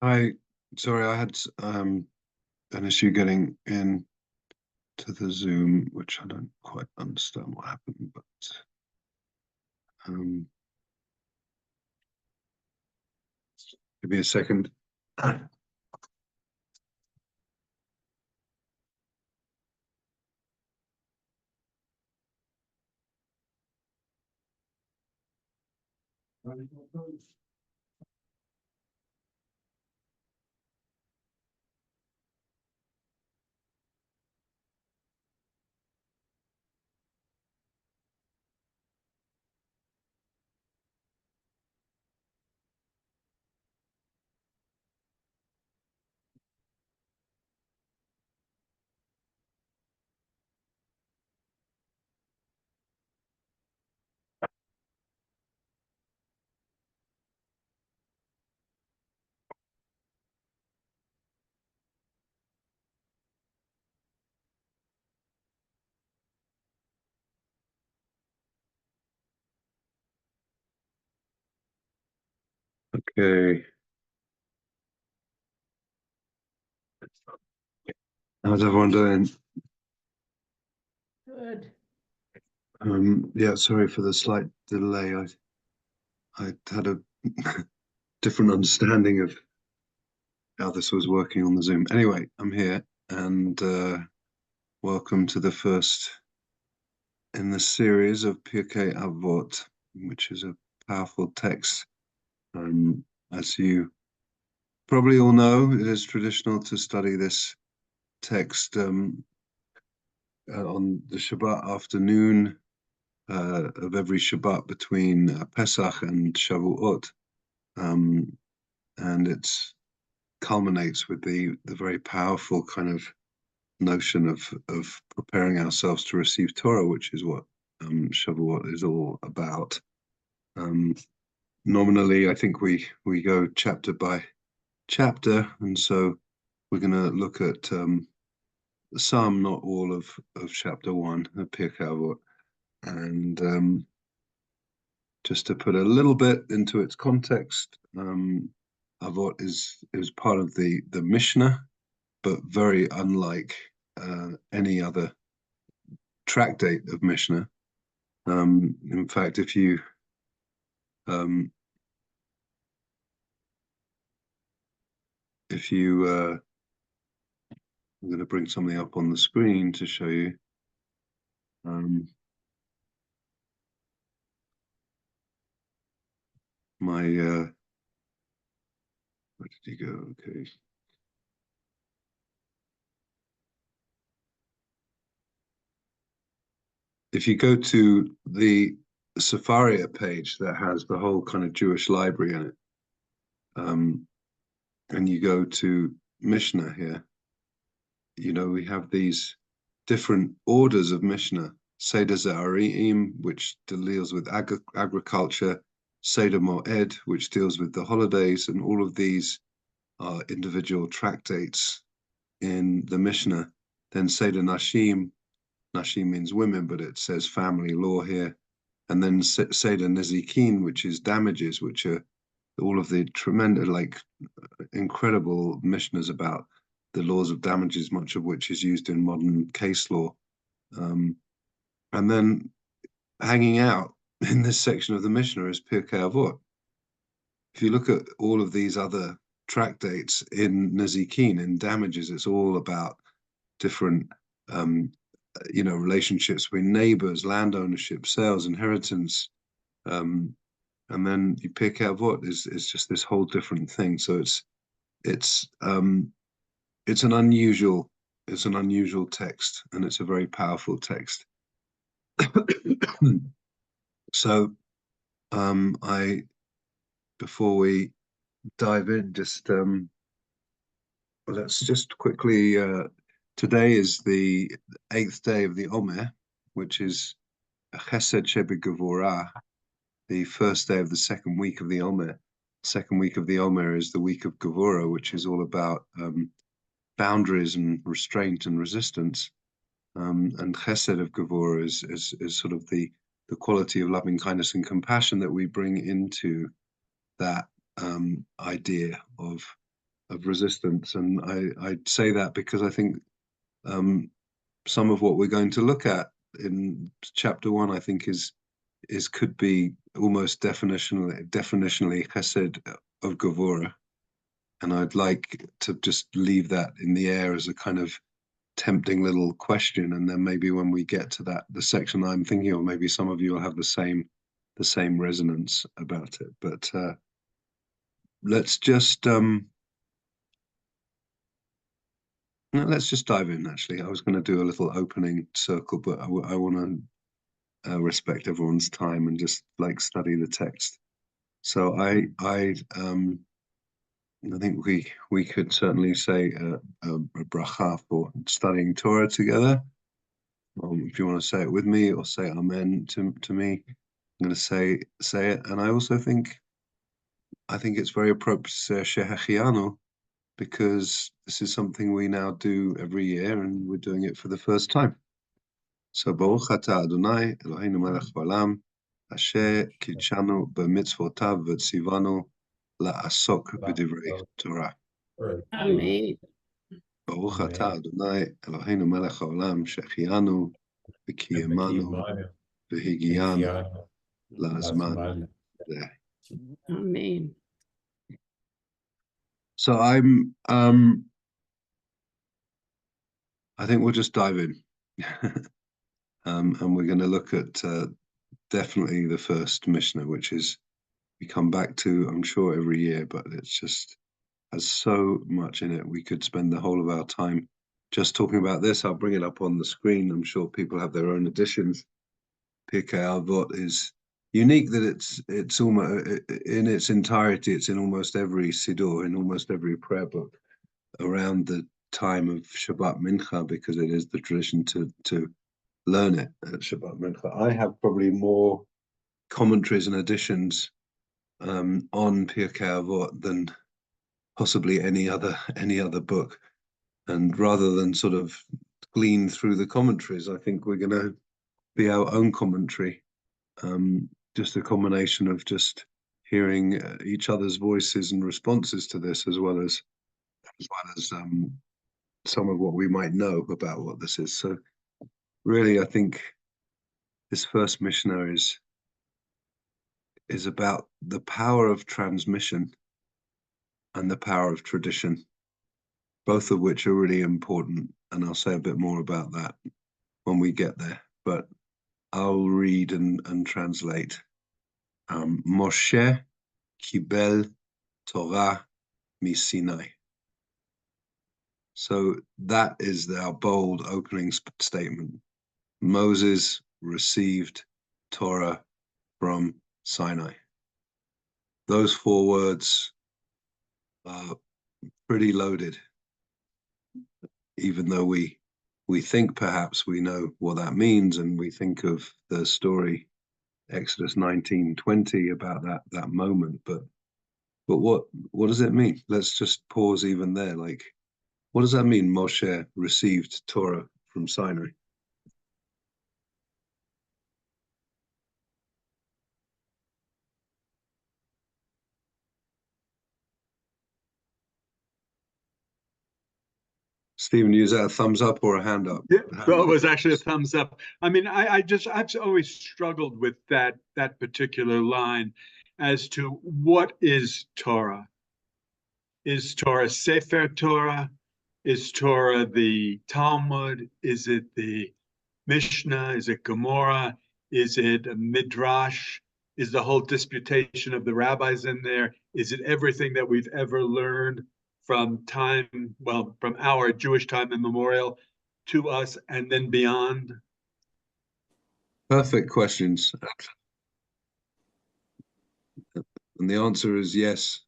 I sorry, I had an issue getting in to the Zoom, which I don't quite understand what happened, but um, give me a second. Okay, how's everyone doing? Good. Yeah, sorry for the slight delay. I had a different understanding of how this was working on the Zoom. Anyway, I'm here and welcome to the first in the series of Pirkei Avot, which is a powerful text. As you probably all know, it is traditional to study this text on the Shabbat afternoon of every Shabbat between Pesach and Shavuot, and it culminates with the very powerful kind of notion of preparing ourselves to receive Torah, which is what Shavuot is all about. Um, Nominally, I think we go chapter by chapter, and so we're going to look at some, not all of chapter one of Pirkei Avot, and just to put a little bit into its context, Avot is part of the Mishnah, but very unlike any other tractate of Mishnah. In fact, um, if you I'm going to bring something up on the screen to show you. My where did he go? Okay. If you go to the Safaria page that has the whole kind of Jewish library in it, and you go to Mishnah here, we have these different orders of Mishnah. Seder Za'arim, which deals with agriculture, Seder Moed, which deals with the holidays, and all of these are individual tractates in the Mishnah. Then Seder Nashim, Nashim means women, but it says family law here. And then Seder Nezikin, which is damages, which are all of the tremendous, incredible Mishnahs about the laws of damages, much of which is used in modern case law. And then hanging out in this section of the Mishnah is Pirkei Avot. If you look at all of these other tractates in Nezikin, in damages, it's all about different relationships between neighbors, land ownership, sales, inheritance, and then you pick out what is just this whole different thing. So it's an unusual text, and it's a very powerful text. So I before we dive in, just let's just quickly today is the 8th day of the Omer, which is Chesed Shebegavurah, the first day of the second week of the Omer. Second week of the Omer is the week of Gevurah, which is all about boundaries and restraint and resistance. And Chesed of Gevurah is sort of the quality of loving kindness and compassion that we bring into that idea of of resistance. And I say that because I think some of what we're going to look at in chapter 1, I think is could be almost definitionally chesed of Gevurah. And I'd like to just leave that in the air as a kind of tempting little question. And then maybe when we get to the section I'm thinking of, maybe some of you will have the same resonance about it. But let's just dive in. Actually, I was going to do a little opening circle, but I want to respect everyone's time and just like study the text. So I think we could certainly say a bracha for studying Torah together. If you want to say it with me or say Amen to me, I'm going to say it. And I also think it's very appropriate to say Shehechianu, because this is something we now do every year, and we're doing it for the first time. So Baruch Atah Adonai Eloheinu melech haolam asher kitshanu b'mitzvotav v'tzivanu la'asok b'divrei Torah. Amen. Baruch Atah Adonai Eloheinu melech haolam shechianu v'kiyemanu v'higiyanu la'azman. Amen. So I think we'll just dive in. And we're going to look at definitely the first Mishnah, which is we come back to, I'm sure, every year, but it's just has so much in it. We could spend the whole of our time just talking about this. I'll bring it up on the screen. I'm sure people have their own editions. Pirkei Avot is unique that it's almost in its entirety. It's in almost every siddur, in almost every prayer book around the time of Shabbat Mincha, because it is the tradition to learn it at Shabbat Mincha. I have probably more commentaries and additions on Pirkei Avot than possibly any other book. And rather than sort of glean through the commentaries, I think we're going to be our own commentary. Just a combination of just hearing each other's voices and responses to this, as well as some of what we might know about what this is. So really, I think this first Mishnah is about the power of transmission and the power of tradition, both of which are really important. And I'll say a bit more about that when we get there. But I'll read and translate. Moshe kibel Torah miSinai. So that is our bold opening statement. Moses received Torah from Sinai. Those 4 words are pretty loaded, even though we think perhaps we know what that means, and we think of the story Exodus 19:20 about that moment. But what does it mean? Let's just pause even there. Like, what does that mean? Moshe received Torah from Sinai. Stephen, is that a thumbs up or a hand up? Yeah, well, it was actually a thumbs up. I mean, I've always struggled with that particular line as to what is Torah. Is Torah Sefer Torah? Is Torah the Talmud? Is it the Mishnah? Is it Gemara? Is it a Midrash? Is the whole disputation of the rabbis in there? Is it everything that we've ever learned from our Jewish time immemorial to us and then beyond? Perfect questions. And the answer is yes.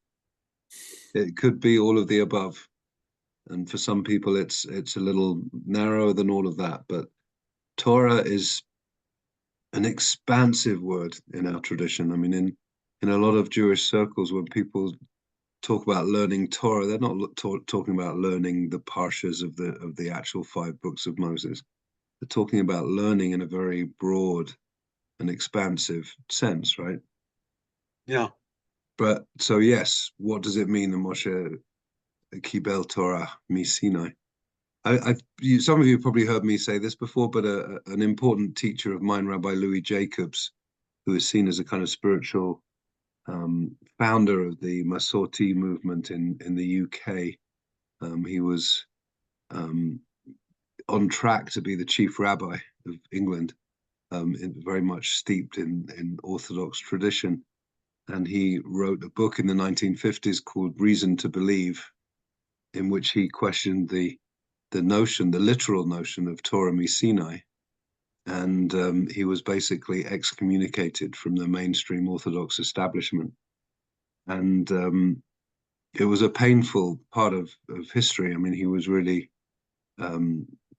It could be all of the above. And for some people, it's a little narrower than all of that. But Torah is an expansive word in our tradition. I mean, in a lot of Jewish circles, when people talk about learning Torah, they're not talking about learning the parshas of the actual 5 books of Moses. They're talking about learning in a very broad and expansive sense, right? Yeah. But so yes, what does it mean that Moshe Kibel Torah mi Sinai. Some of you probably heard me say this before, but an important teacher of mine, Rabbi Louis Jacobs, who is seen as a kind of spiritual founder of the Masorti movement in the UK. He was on track to be the chief rabbi of England, very much steeped in Orthodox tradition. And he wrote a book in the 1950s called Reason to Believe, in which he questioned the literal notion of Torah mi Sinai. And he was basically excommunicated from the mainstream Orthodox establishment. And it was a painful part of history. I mean, he was really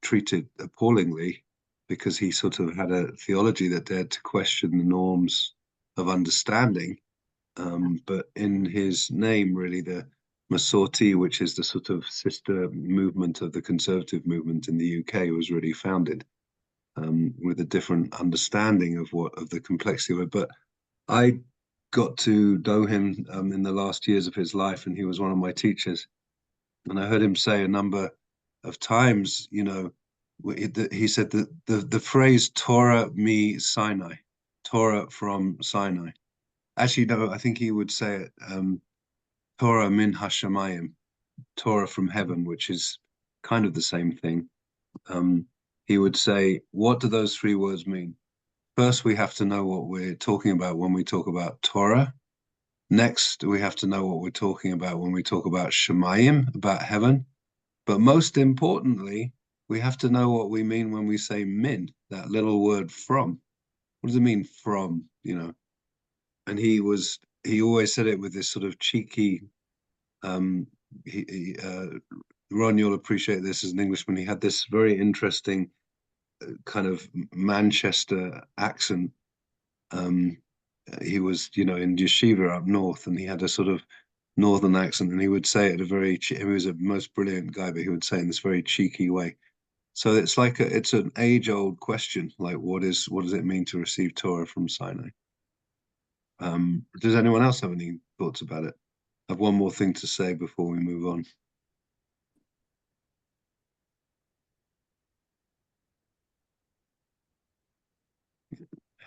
treated appallingly because he sort of had a theology that dared to question the norms of understanding. But in his name, really, the Masorti, which is the sort of sister movement of the conservative movement in the UK, was really founded with a different understanding of the complexity of it. But I got to know him in the last years of his life, and he was one of my teachers. And I heard him say a number of times, you know, he said that the phrase Torah mi Sinai, Torah from Sinai. Actually, no, I think he would say it, Torah min hashamayim, Torah from heaven, which is kind of the same thing. He would say, what do those three words mean? First, we have to know what we're talking about when we talk about Torah. Next, we have to know what we're talking about when we talk about Shemayim, about heaven. But most importantly, we have to know what we mean when we say min, that little word from. What does it mean from, you know? And he always said it with this sort of cheeky, Ron, you'll appreciate this as an Englishman. He had this very interesting kind of Manchester accent. He was, you know, in yeshiva up north, and he had a sort of northern accent, and he would say it he was a most brilliant guy, but he would say it in this very cheeky way. So it's like it's an age-old question, like what does it mean to receive Torah from Sinai? Does anyone else have any thoughts about it? I have one more thing to say before we move on.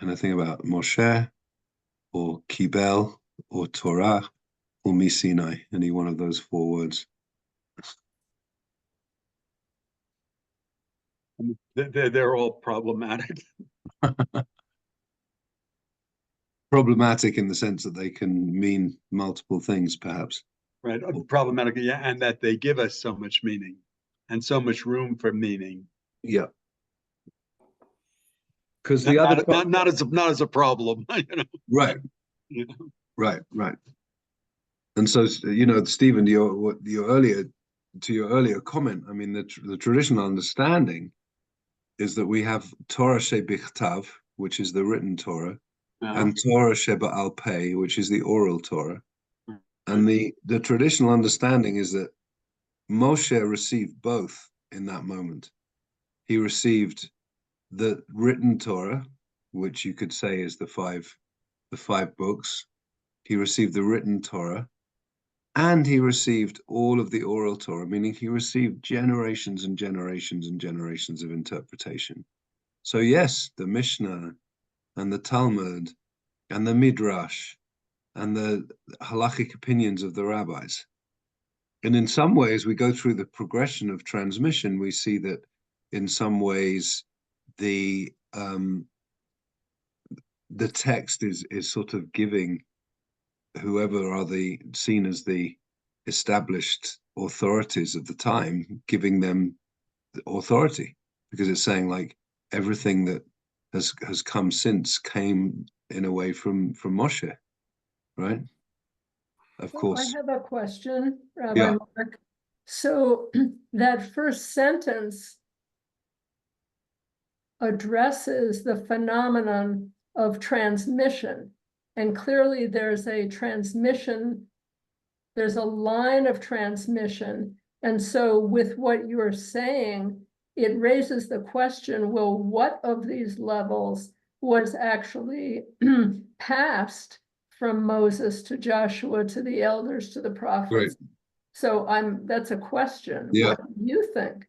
Anything about Moshe or Kibel or Torah or Mi Sinai? Any one of those four words? They're all problematic. Problematic in the sense that they can mean multiple things, perhaps. Right, problematic, yeah, and that they give us so much meaning and so much room for meaning. Yeah. Because the other not as a problem, you know. Right. You know? Right. And so, you know, Stephen, to your earlier comment, I mean, the traditional understanding is that we have Torah shebichtav, which is the written Torah, and Torah sheba'al peh, which is the oral Torah. And the traditional understanding is that Moshe received both in that moment. He received the written Torah, which you could say is the five books. He received the written Torah, and he received all of the oral Torah, meaning he received generations and generations and generations of interpretation. So yes, the Mishnah and the Talmud and the Midrash and the halachic opinions of the rabbis. And in some ways, we go through the progression of transmission. We see that in some ways, the text is sort of giving whoever are seen as the established authorities of the time, giving them authority, because it's saying like everything that has come since came in a way from Moshe, right? Of course. I have a question, Rabbi Mark. So that first sentence addresses the phenomenon of transmission. And clearly there's a transmission, there's a line of transmission. And so with what you're saying, it raises the question, well, what of these levels was actually passed from Moses to Joshua to the elders to the prophets? So that's a question. Yeah. What do you think?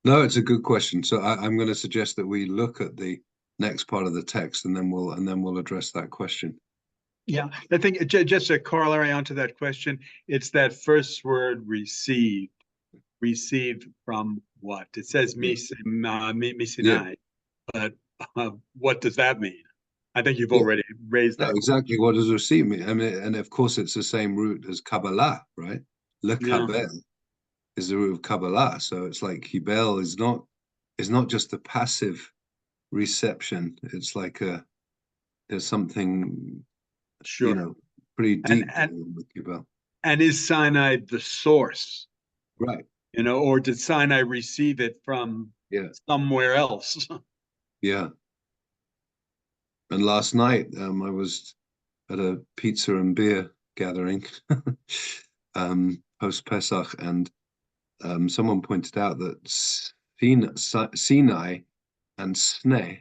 No, it's a good question. So I'm going to suggest that we look at the next part of the text, and then we'll address that question. Yeah, I think just a corollary onto that question, it's that first word received. Received from what? It says me Sinai, but what does that mean? I think you've already raised No, that. exactly. What does receive mean? I mean, and of course, it's the same root as Kabbalah, right? Le Yeah. Kabel is the root of Kabbalah. So it's like Kibel is not just a passive reception. It's like there's something, Sure. pretty deep And with Kibel. and is Sinai the source? Right. Or did Sinai receive it from somewhere else? Yeah. And last night, I was at a pizza and beer gathering, post Pesach, and someone pointed out that Sinai and Sneh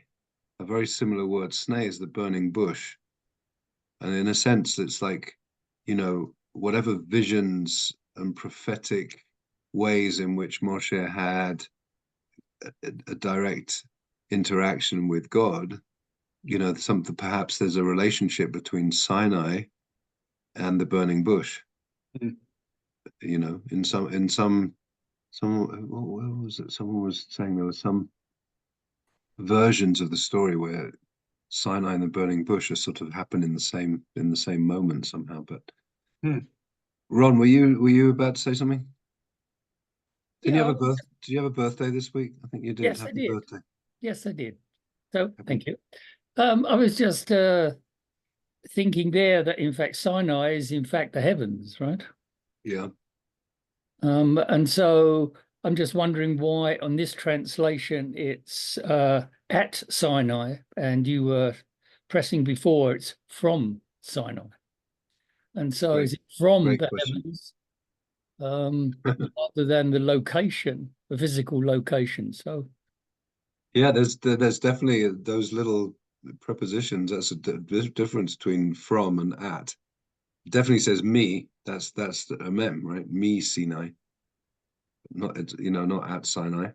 are very similar words. Sneh is the burning bush, and in a sense, it's like, whatever visions and prophetic ways in which Moshe had a direct interaction with God. Something, perhaps there's a relationship between Sinai and the burning bush. Mm. In what was it? Someone was saying there were some versions of the story where Sinai and the burning bush are sort of happen in the same moment somehow. But Ron, were you about to say something? Did you have a birthday this week? I think you did. Yes, Happy I did. birthday. Yes, I did. So thank you. I was just thinking there that in fact Sinai is in fact the heavens, right? Yeah. And so I'm just wondering why on this translation it's at Sinai, and you were pressing before it's from Sinai. And so is it from the heavens rather than the location, the physical location? So yeah, there's definitely those little prepositions. That's a difference between from and at. It definitely says me. That's a mem, right? Me Sinai. Not not at Sinai.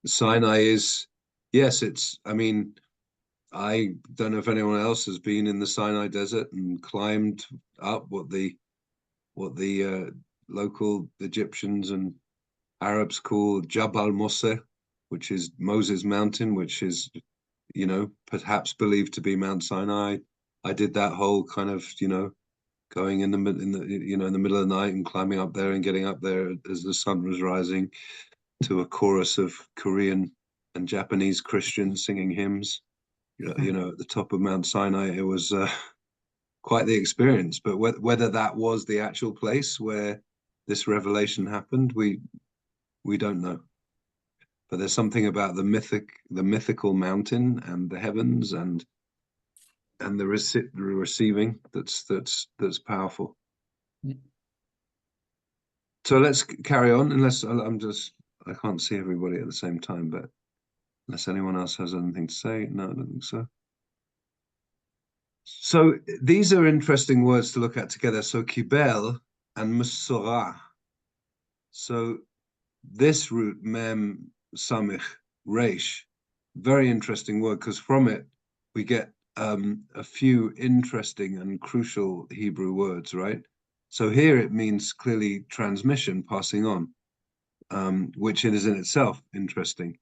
Sinai is, yes, it's, I mean, I don't know if anyone else has been in the Sinai desert and climbed up what the local Egyptians and Arabs call Jabal Moseh, which is Moses Mountain, which is, perhaps believed to be Mount Sinai. I did that whole kind of, going in the middle of the night and climbing up there and getting up there as the sun was rising to a chorus of Korean and Japanese Christians singing hymns. At the top of Mount Sinai, it was quite the experience. But whether that was the actual place where this revelation happened, we don't know. But there's something about the mythical mountain and the heavens and the receiving that's powerful. So let's carry on, unless I can't see everybody at the same time, but unless anyone else has anything to say. No, I don't think so. So these are interesting words to look at together. So kibel and mesorah. So this root, mem samich resh, very interesting word, because from it we get a few interesting and crucial Hebrew words, right? So here it means clearly transmission, passing on, which it is in itself interesting.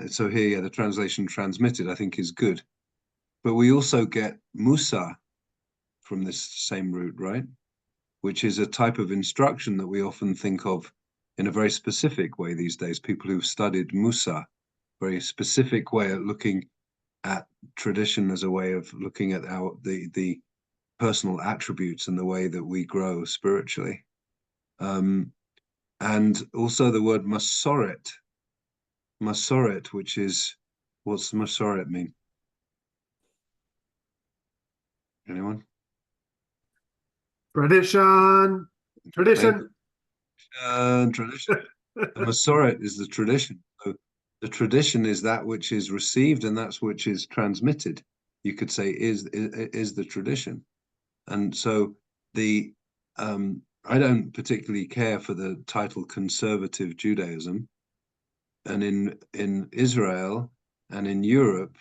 So here, the translation transmitted, I think, is good. But we also get Musa from this same root, right? Which is a type of instruction that we often think of in a very specific way these days. People who've studied Musa, very specific way of looking at tradition as a way of looking at the personal attributes and the way that we grow spiritually. And also the word masoret, which is, what's masoret mean? Anyone? Tradition. Tradition. The Masoret is the tradition. So the tradition is that which is received, and that's which is transmitted. You could say is the tradition. And so the I don't particularly care for the title conservative Judaism. And in Israel and in Europe,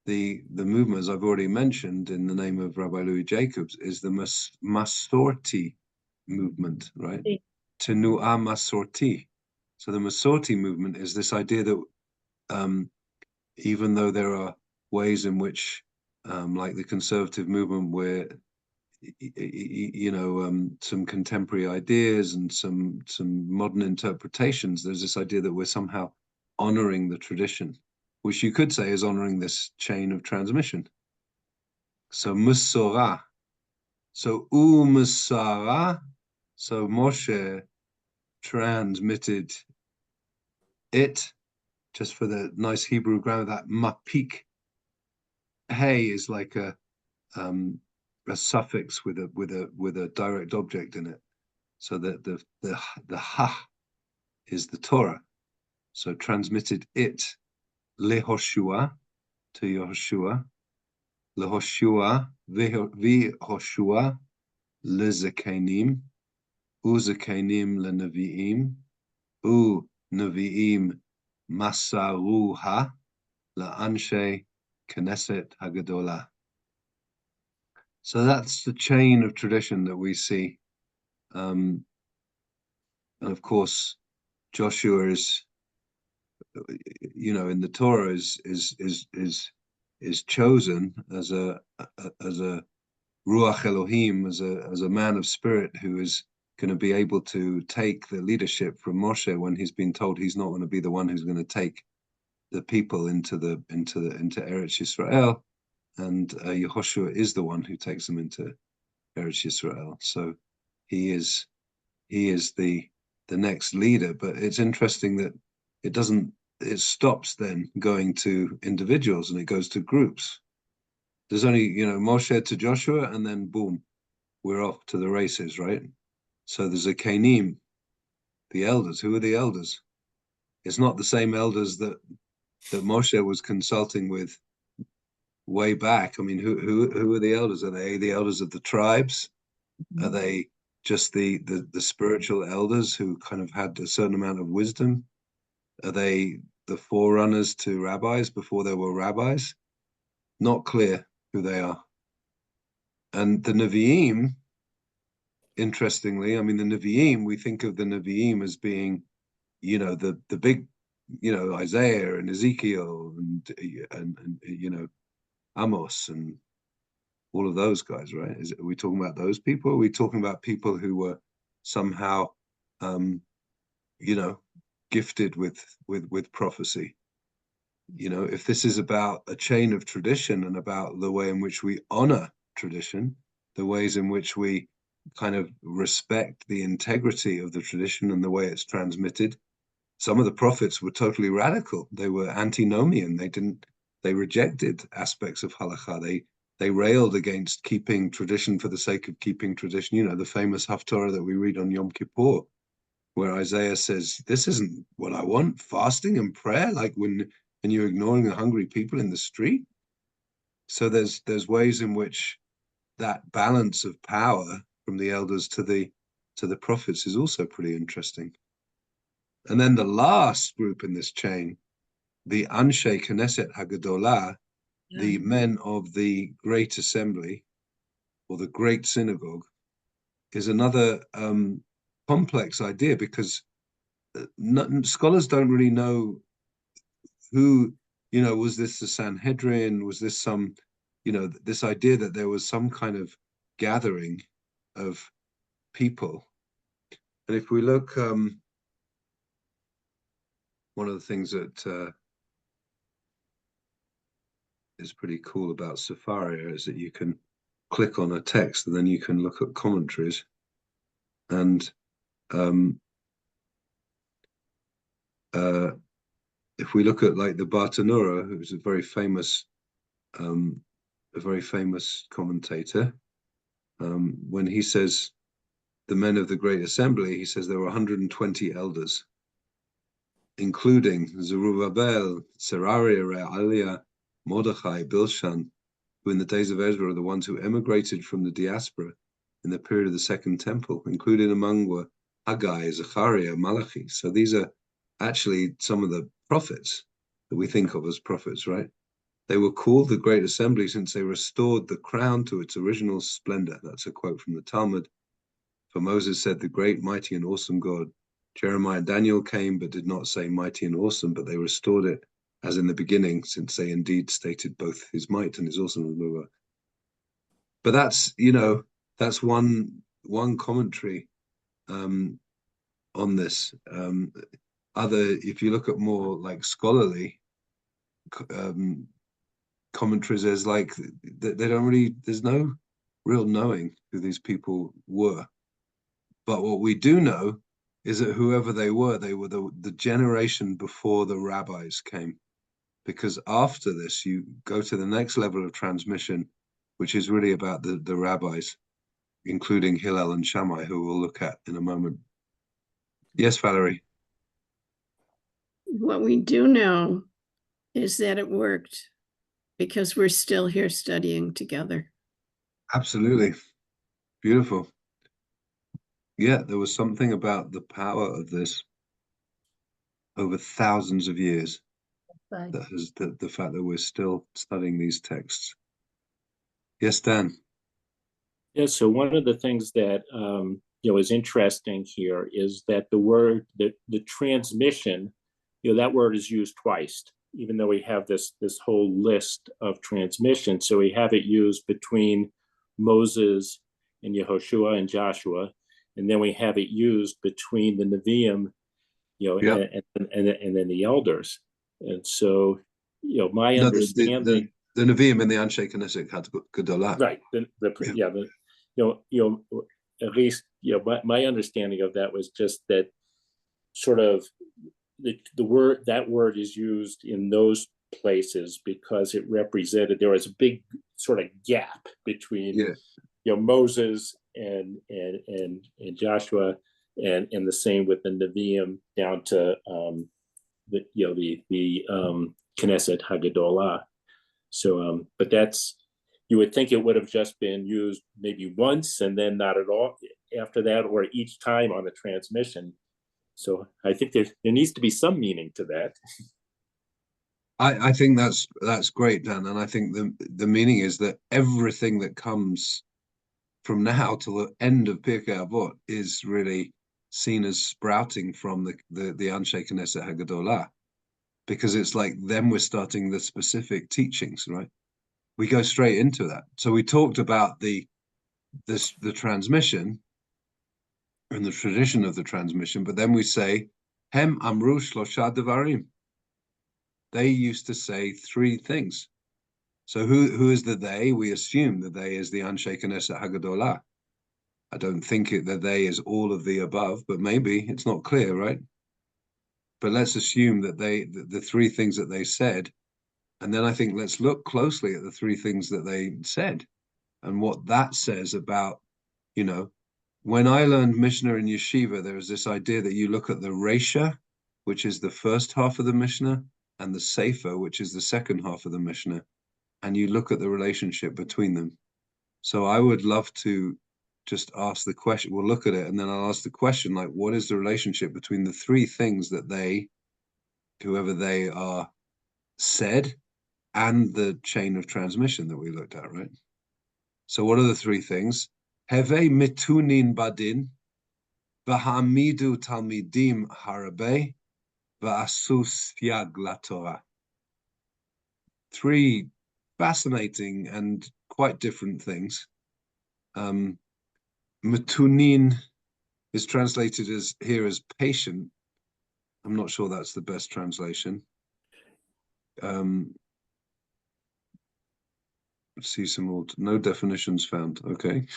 the movement, as I've already mentioned, in the name of Rabbi Louis Jacobs, is the Masorti movement, right? Tenu'a Masorti. So the Masorti movement is this idea that even though there are ways in which, like the conservative movement, where some contemporary ideas and some modern interpretations, there's this idea that we're somehow honoring the tradition, which you could say is honoring this chain of transmission. So Musorah. So Musara. So Moshe transmitted it, just for the nice Hebrew grammar, that mapik. Hey is like a suffix with a direct object in it. So that the ha is the Torah. So transmitted it lehoshua, to Yehoshua, lehoshua vihoshua lezekanim, uzekanim leneviim, neviim masaruha laanshe Knesset Hagadola. So that's the chain of tradition that we see. And of course, Joshua is, in the Torah is chosen as a Ruach Elohim, as a man of spirit who is going to be able to take the leadership from Moshe when he's been told he's not going to be the one who's going to take the people into Eretz Yisrael, and Yehoshua is the one who takes them into Eretz Yisrael. So he is the next leader. But it's interesting that it stops then going to individuals and it goes to groups. There's only, Moshe to Joshua, and then boom, we're off to the races, right? So there's a Kenim, the elders. Who are the elders? It's not the same elders that Moshe was consulting with way back. I mean, who are the elders? Are they the elders of the tribes? Are they just the spiritual elders who kind of had a certain amount of wisdom? Are they the forerunners to rabbis before there were rabbis? Not clear who they are. And the Nevi'im, interestingly, I mean, the Nevi'im, we think of the Nevi'im as being, the big, Isaiah and Ezekiel and Amos and all of those guys, right? Are we talking about those people? Are we talking about people who were somehow, gifted with prophecy? If this is about a chain of tradition and about the way in which we honor tradition, the ways in which we kind of respect the integrity of the tradition and the way it's transmitted, some of the prophets were totally radical. They were antinomian. They rejected aspects of halakha. They railed against keeping tradition for the sake of keeping tradition. The famous Haftarah that we read on Yom Kippur, where Isaiah says, this isn't what I want, fasting and prayer, like when you're ignoring the hungry people in the street. So there's ways in which that balance of power from the elders to the prophets is also pretty interesting. And then the last group in this chain, the Anshe Knesset Hagadolah, the men of the Great Assembly, or the Great Synagogue, is another complex idea, because scholars don't really know who, was this the Sanhedrin? Was this some, this idea that there was some kind of gathering of people? And if we look, one of the things that is pretty cool about Sefaria is that you can click on a text and then you can look at commentaries. And if we look at like the Bartanura, who's a very famous commentator, when he says the men of the Great Assembly, he says there were 120 elders, including Zerubbabel, Serariah, Re'aliah, Mordechai, Bilshan, who in the days of Ezra are the ones who emigrated from the diaspora in the period of the Second Temple, including among were Haggai, Zechariah, Malachi. So these are actually some of the prophets that we think of as prophets, right? They were called the Great Assembly since they restored the crown to its original splendor. That's a quote from the Talmud. For Moses said, the great, mighty, and awesome God. Jeremiah and Daniel came, but did not say mighty and awesome, but they restored it as in the beginning, since they indeed stated both his might and his awesomeness. But that's, that's one commentary on this. If you look at more like scholarly commentaries, there's like they don't really, there's no real knowing who these people were. But what we do know is that whoever they were the generation before the rabbis came. Because after this, you go to the next level of transmission, which is really about the rabbis, including Hillel and Shammai, who we'll look at in a moment. Yes, Valerie? What we do know is that it worked because we're still here studying together. Absolutely. Beautiful. Yeah, there was something about the power of this over thousands of years that has the fact that we're still studying these texts. Yes, Dan? Yeah, so one of the things that is interesting here is that the word, the transmission, that word is used twice, even though we have this whole list of transmission. So we have it used between Moses and Yehoshua and Joshua, and then we have it used between the Nevi'im, and then the elders. And so, my understanding. The Nevi'im and the Anshe Knesset Gedolah. Right. At least, my understanding of that was just that sort of that word is used in those places because it represented, there was a big sort of gap between, Moses and Joshua, and the same with the Nevi'im down to the Knesset Hagadolah. So, but that's, you would think it would have just been used maybe once and then not at all after that, or each time on the transmission. So I think there needs to be some meaning to that. I think that's great, Dan. And I think the meaning is that everything that comes from now till the end of Pirkei Avot is really seen as sprouting from the Anshe Knesset Hagadolah. Because it's like then we're starting the specific teachings, right? We go straight into that. So we talked about the transmission and the tradition of the transmission, but then we say, Hem amru shlosha devarim. They used to say three things. So who is the they? We assume the they is the Anshe Knesset Hagadolah. I don't think the they is all of the above, but maybe it's not clear, right? But let's assume that the three things that they said, and then I think let's look closely at the three things that they said and what that says about, when I learned Mishnah in Yeshiva, there was this idea that you look at the Reisha, which is the first half of the Mishnah, and the Sefer, which is the second half of the Mishnah, and you look at the relationship between them. So I would love to just ask the question, we'll look at it, and then I'll ask the question, like, what is the relationship between the three things that whoever they are, said, and the chain of transmission that we looked at, right? So what are the three things? Heve mitunin badin, v'hamidu talmidim harabe, v'asu syag laTorah. Three fascinating and quite different things. Mitunin is translated here as patient. I'm not sure that's the best translation. See some more. No definitions found. Okay.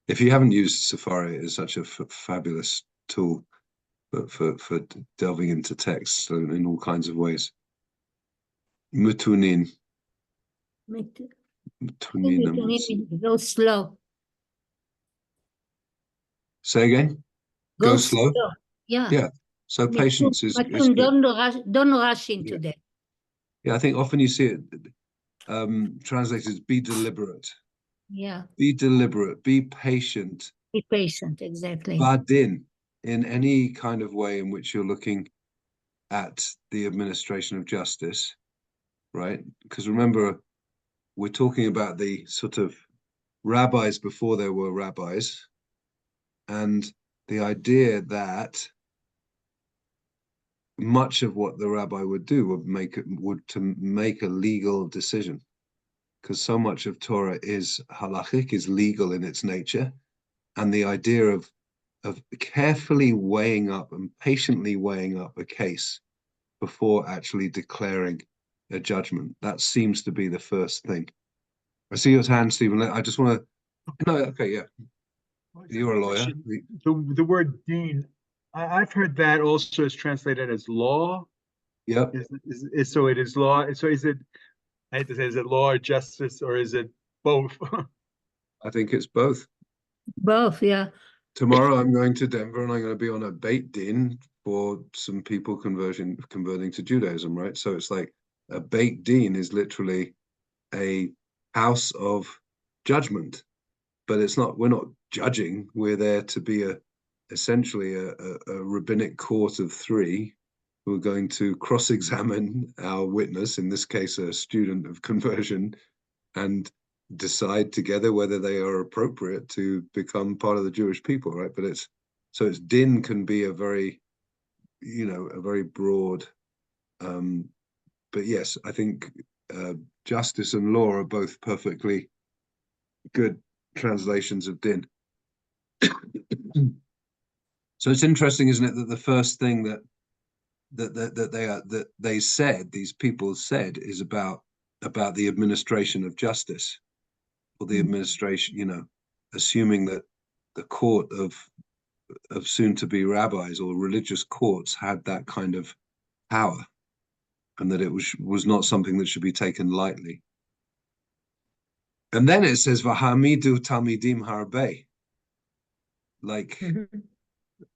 If you haven't used Safari, it's such a fabulous tool for delving into text in all kinds of ways. Mitunin. Go slow. Say again. Go slow. Yeah. Yeah. So patience is don't rush into that. Yeah, I think often you see it translated as be deliberate. Yeah, be deliberate, be patient, be patient, exactly. vadin, in any kind of way in which you're looking at the administration of justice, right? Because remember, we're talking about the sort of rabbis before there were rabbis, and the idea that much of what the rabbi would do would make a legal decision, because so much of Torah is halachic, is legal in its nature, and the idea of carefully weighing up and patiently weighing up a case before actually declaring a judgment, that seems to be the first thing. I see your hand, Stephen. I just want to. No, okay, yeah. You're a lawyer. The word din, I've heard that also is translated as law. Yep. So it is law. So is it, I hate to say, is it law or justice, or is it both? I think it's both. Both, yeah. Tomorrow I'm going to Denver and I'm going to be on a Beit Din for some people converting to Judaism, right? So it's like a Beit Din is literally a house of judgment, but it's not, we're not judging. We're there to be essentially a rabbinic court of three who are going to cross-examine our witness, in this case, a student of conversion, and decide together whether they are appropriate to become part of the Jewish people, right? But it's din can be a very broad, but yes, I think justice and law are both perfectly good translations of din. So it's interesting, isn't it, that the first thing that these people said is about the administration of justice, or the administration, assuming that the court of soon-to-be rabbis or religious courts had that kind of power, and that it was not something that should be taken lightly. And then it says v'hamidu talmidim harbe, like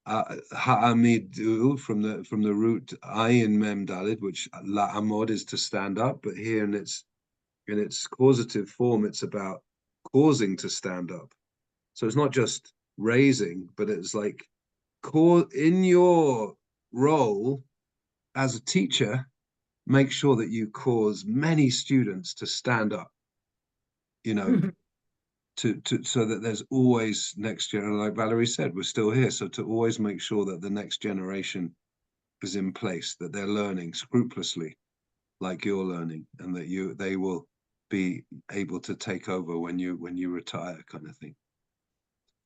ha'amidu from the root ayin mem dalid, which la'amod is to stand up, but here in its causative form, it's about causing to stand up. So it's not just raising, but it's like, in your role as a teacher, make sure that you cause many students to stand up, so that there's always next year. And like Valerie said, we're still here. So to always make sure that the next generation is in place, that they're learning scrupulously like you're learning, and that they will be able to take over when you retire, kind of thing.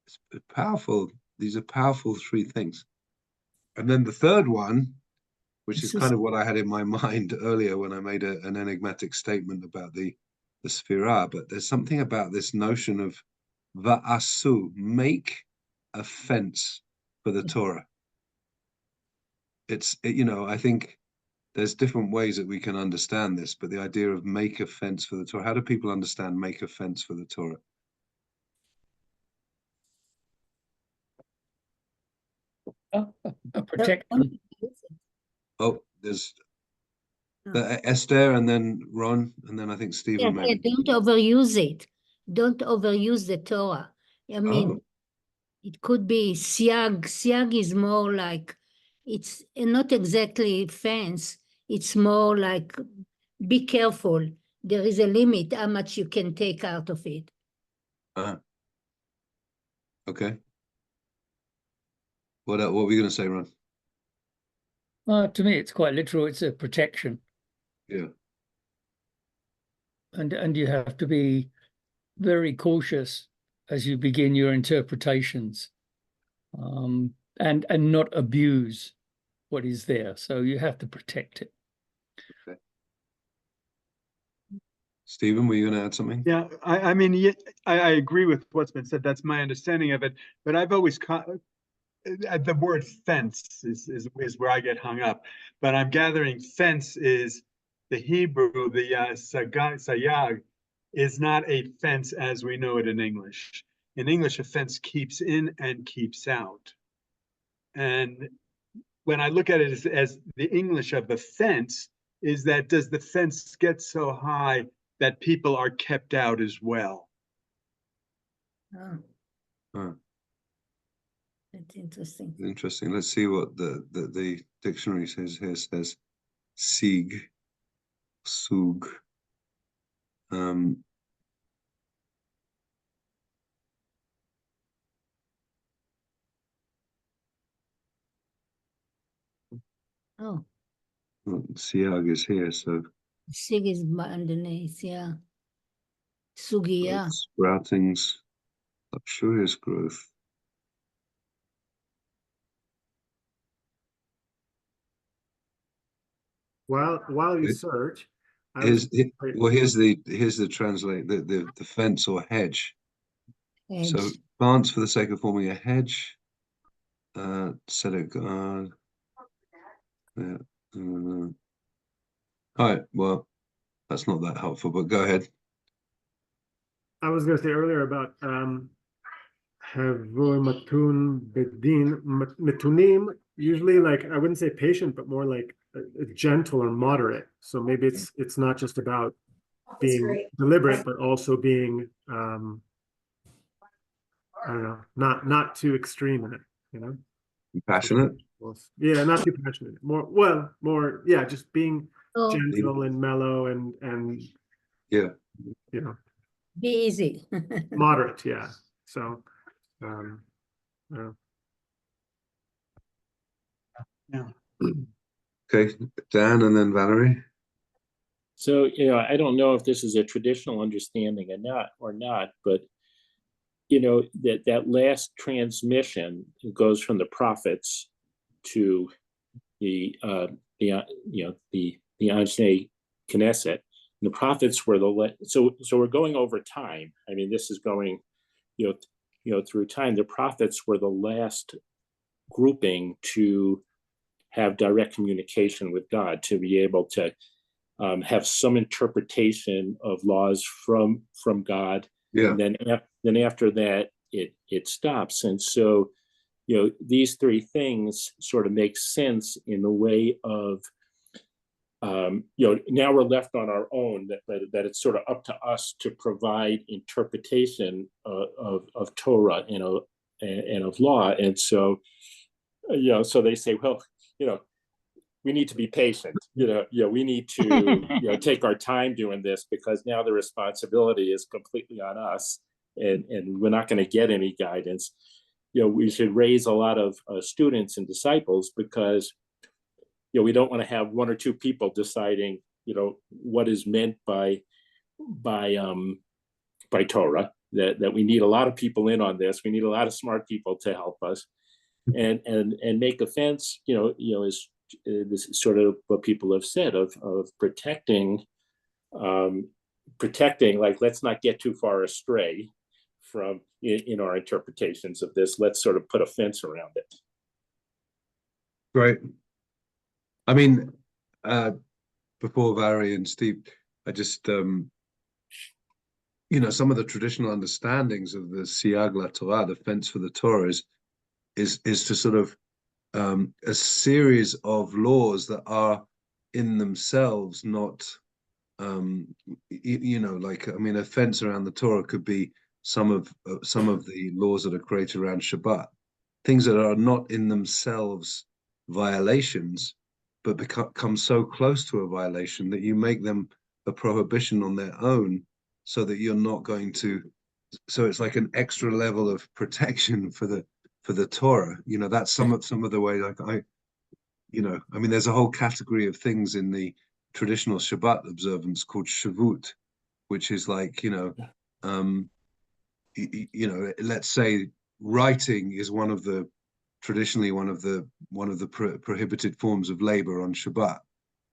It's powerful. These are powerful three things. And then the third one, which is kind of what I had in my mind earlier when I made an enigmatic statement about the Sphira, but there's something about this notion of va'asu, make a fence for the Torah. I think there's different ways that we can understand this, but the idea of make a fence for the Torah, how do people understand make a fence for the Torah? A protection. Oh, there's Esther, and then Ron, and then I think Stephen. Yeah, don't overuse it. Don't overuse the Torah. I mean, it could be siag. Siag is more like, it's not exactly fence. It's more like, be careful. There is a limit how much you can take out of it. Okay. What were you going to say, Ron? To me, it's quite literal. It's a protection. Yeah. And you have to be very cautious as you begin your interpretations, and not abuse what is there. So you have to protect it. Okay. Stephen, were you going to add something? Yeah, I mean, I agree with what's been said. That's my understanding of it. But I've always the word fence is where I get hung up. But I'm gathering fence is the Hebrew, the sayag, is not a fence as we know it in English. In English, a fence keeps in and keeps out. And when I look at it as the English of the fence, is that does the fence get so high that people are kept out as well? Oh, Oh, that's interesting. interesting. Let's see what the dictionary says here. Says sieg, sug. Oh, Siag is here, so sig is underneath, yeah. Sugiya. sproutings, luxurious growth. While you It- search, I Here's was well, here's the translate the fence or hedge. So Edge. plants for the sake of forming a hedge. Set it. Yeah. All right. Well, that's not that helpful, but go ahead. I was going to say earlier about Havur matun bedin metunim. Usually, like I wouldn't say patient, but more like gentle or moderate. So maybe it's not just about being deliberate, but also being I don't know, not too extreme in it, you know. Passionate. Yeah, not too passionate. More yeah, just being Oh, gentle and mellow and Yeah. you know, be easy. moderate. Yeah. So uh, Yeah. Okay, Dan and then Valerie. So, I don't know if this is a traditional understanding or not, but that last transmission goes from the prophets to the Anshe Knesset. And the prophets were so we're going over time. I mean, this is going through time. The prophets were the last grouping to have direct communication with God, to be able to have some interpretation of laws from God. Yeah. And then after that, it stops. And so, these three things sort of make sense in the way of, now we're left on our own, that it's sort of up to us to provide interpretation of Torah and of law. And so, so they say, well, we need to be patient. We need to take our time doing this, because now the responsibility is completely on us, and we're not going to get any guidance. We should raise a lot of students and disciples, because we don't want to have one or two people deciding what is meant by Torah. That we need a lot of people in on this. We need a lot of smart people to help us, and make a fence. Is this is sort of what people have said of protecting, like, let's not get too far astray from in our interpretations of this. Let's sort of put a fence around it. Great. I mean, before Valerie and Steve, I just some of the traditional understandings of the Siag la Torah, the fence for the Torah, is to sort of a series of laws that are in themselves not like, I mean, a fence around the Torah could be some of the laws that are created around Shabbat, things that are not in themselves violations, but come so close to a violation that you make them a prohibition on their own, so that you're not going to. So it's like an extra level of protection for the Torah. That's some of the way, like I mean, there's a whole category of things in the traditional Shabbat observance called Shavut, which is like, let's say writing is traditionally one of the prohibited forms of labor on Shabbat.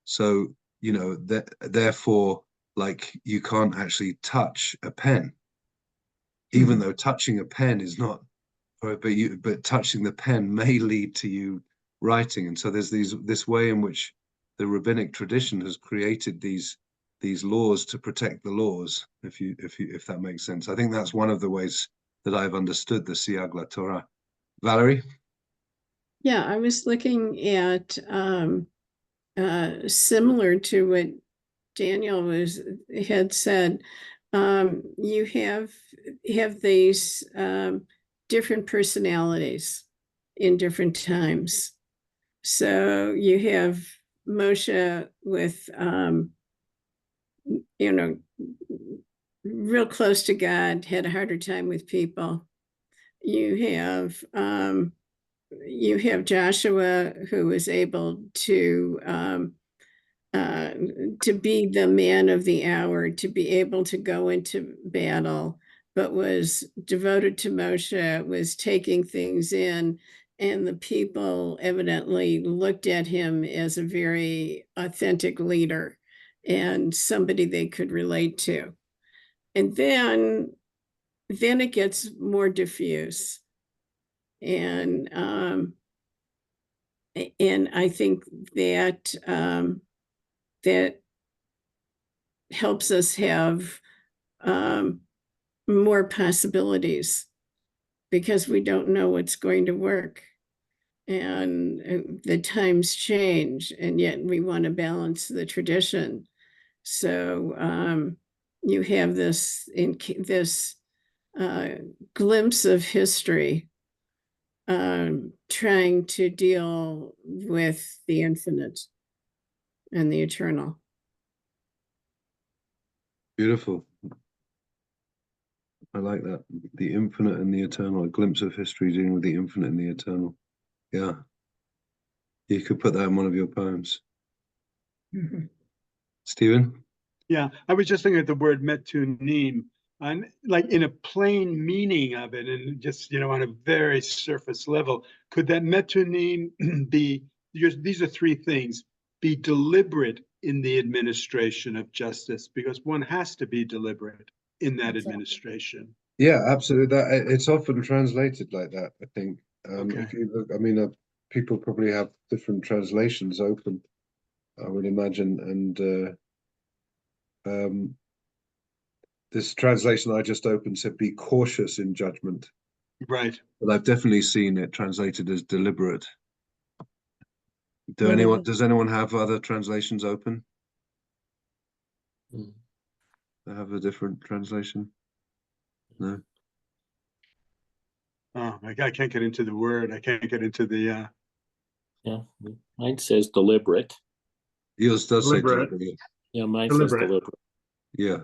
So, therefore, like, you can't actually touch a pen, even though touching a pen is not, but touching the pen may lead to you writing. And so there's this way in which the rabbinic tradition has created these laws to protect the laws, if that makes sense. I think that's one of the ways that I've understood the Siag la Torah. Valerie? Yeah, I was looking at similar to what Daniel had said. you have these different personalities in different times. So you have Moshe with, you know, real close to God, had a harder time with people. You have Joshua, who was able to be the man of the hour, to be able to go into battle, but was devoted to Moshe, was taking things in, and the people evidently looked at him as a very authentic leader and somebody they could relate to. And then it gets more diffuse. And I think that that helps us have more possibilities, because we don't know what's going to work, and the times change, and yet we want to balance the tradition. So you have this glimpse of history trying to deal with the infinite and the eternal. Beautiful. I like that. The infinite and the eternal, a glimpse of history dealing with the infinite and the eternal. Yeah. You could put that in one of your poems. Stephen? Yeah, I was just thinking of the word metunim, and like in a plain meaning of it, and just, on a very surface level, could that metunim be, these are three things: be deliberate in the administration of justice, because one has to be deliberate in that administration. Yeah, absolutely. That it's often translated like that, I think. Okay. If you look, I mean, people probably have different translations open, I would imagine, and this translation I just opened said be cautious in judgment. Right. But I've definitely seen it translated as deliberate. Does anyone have other translations open? They have a different translation? No. Oh, I can't get into the word. I can't get into the Yeah, mine says deliberate. Yours does say Deliberate. deliberate. Yeah, mine Deliberate. says deliberate. Yeah.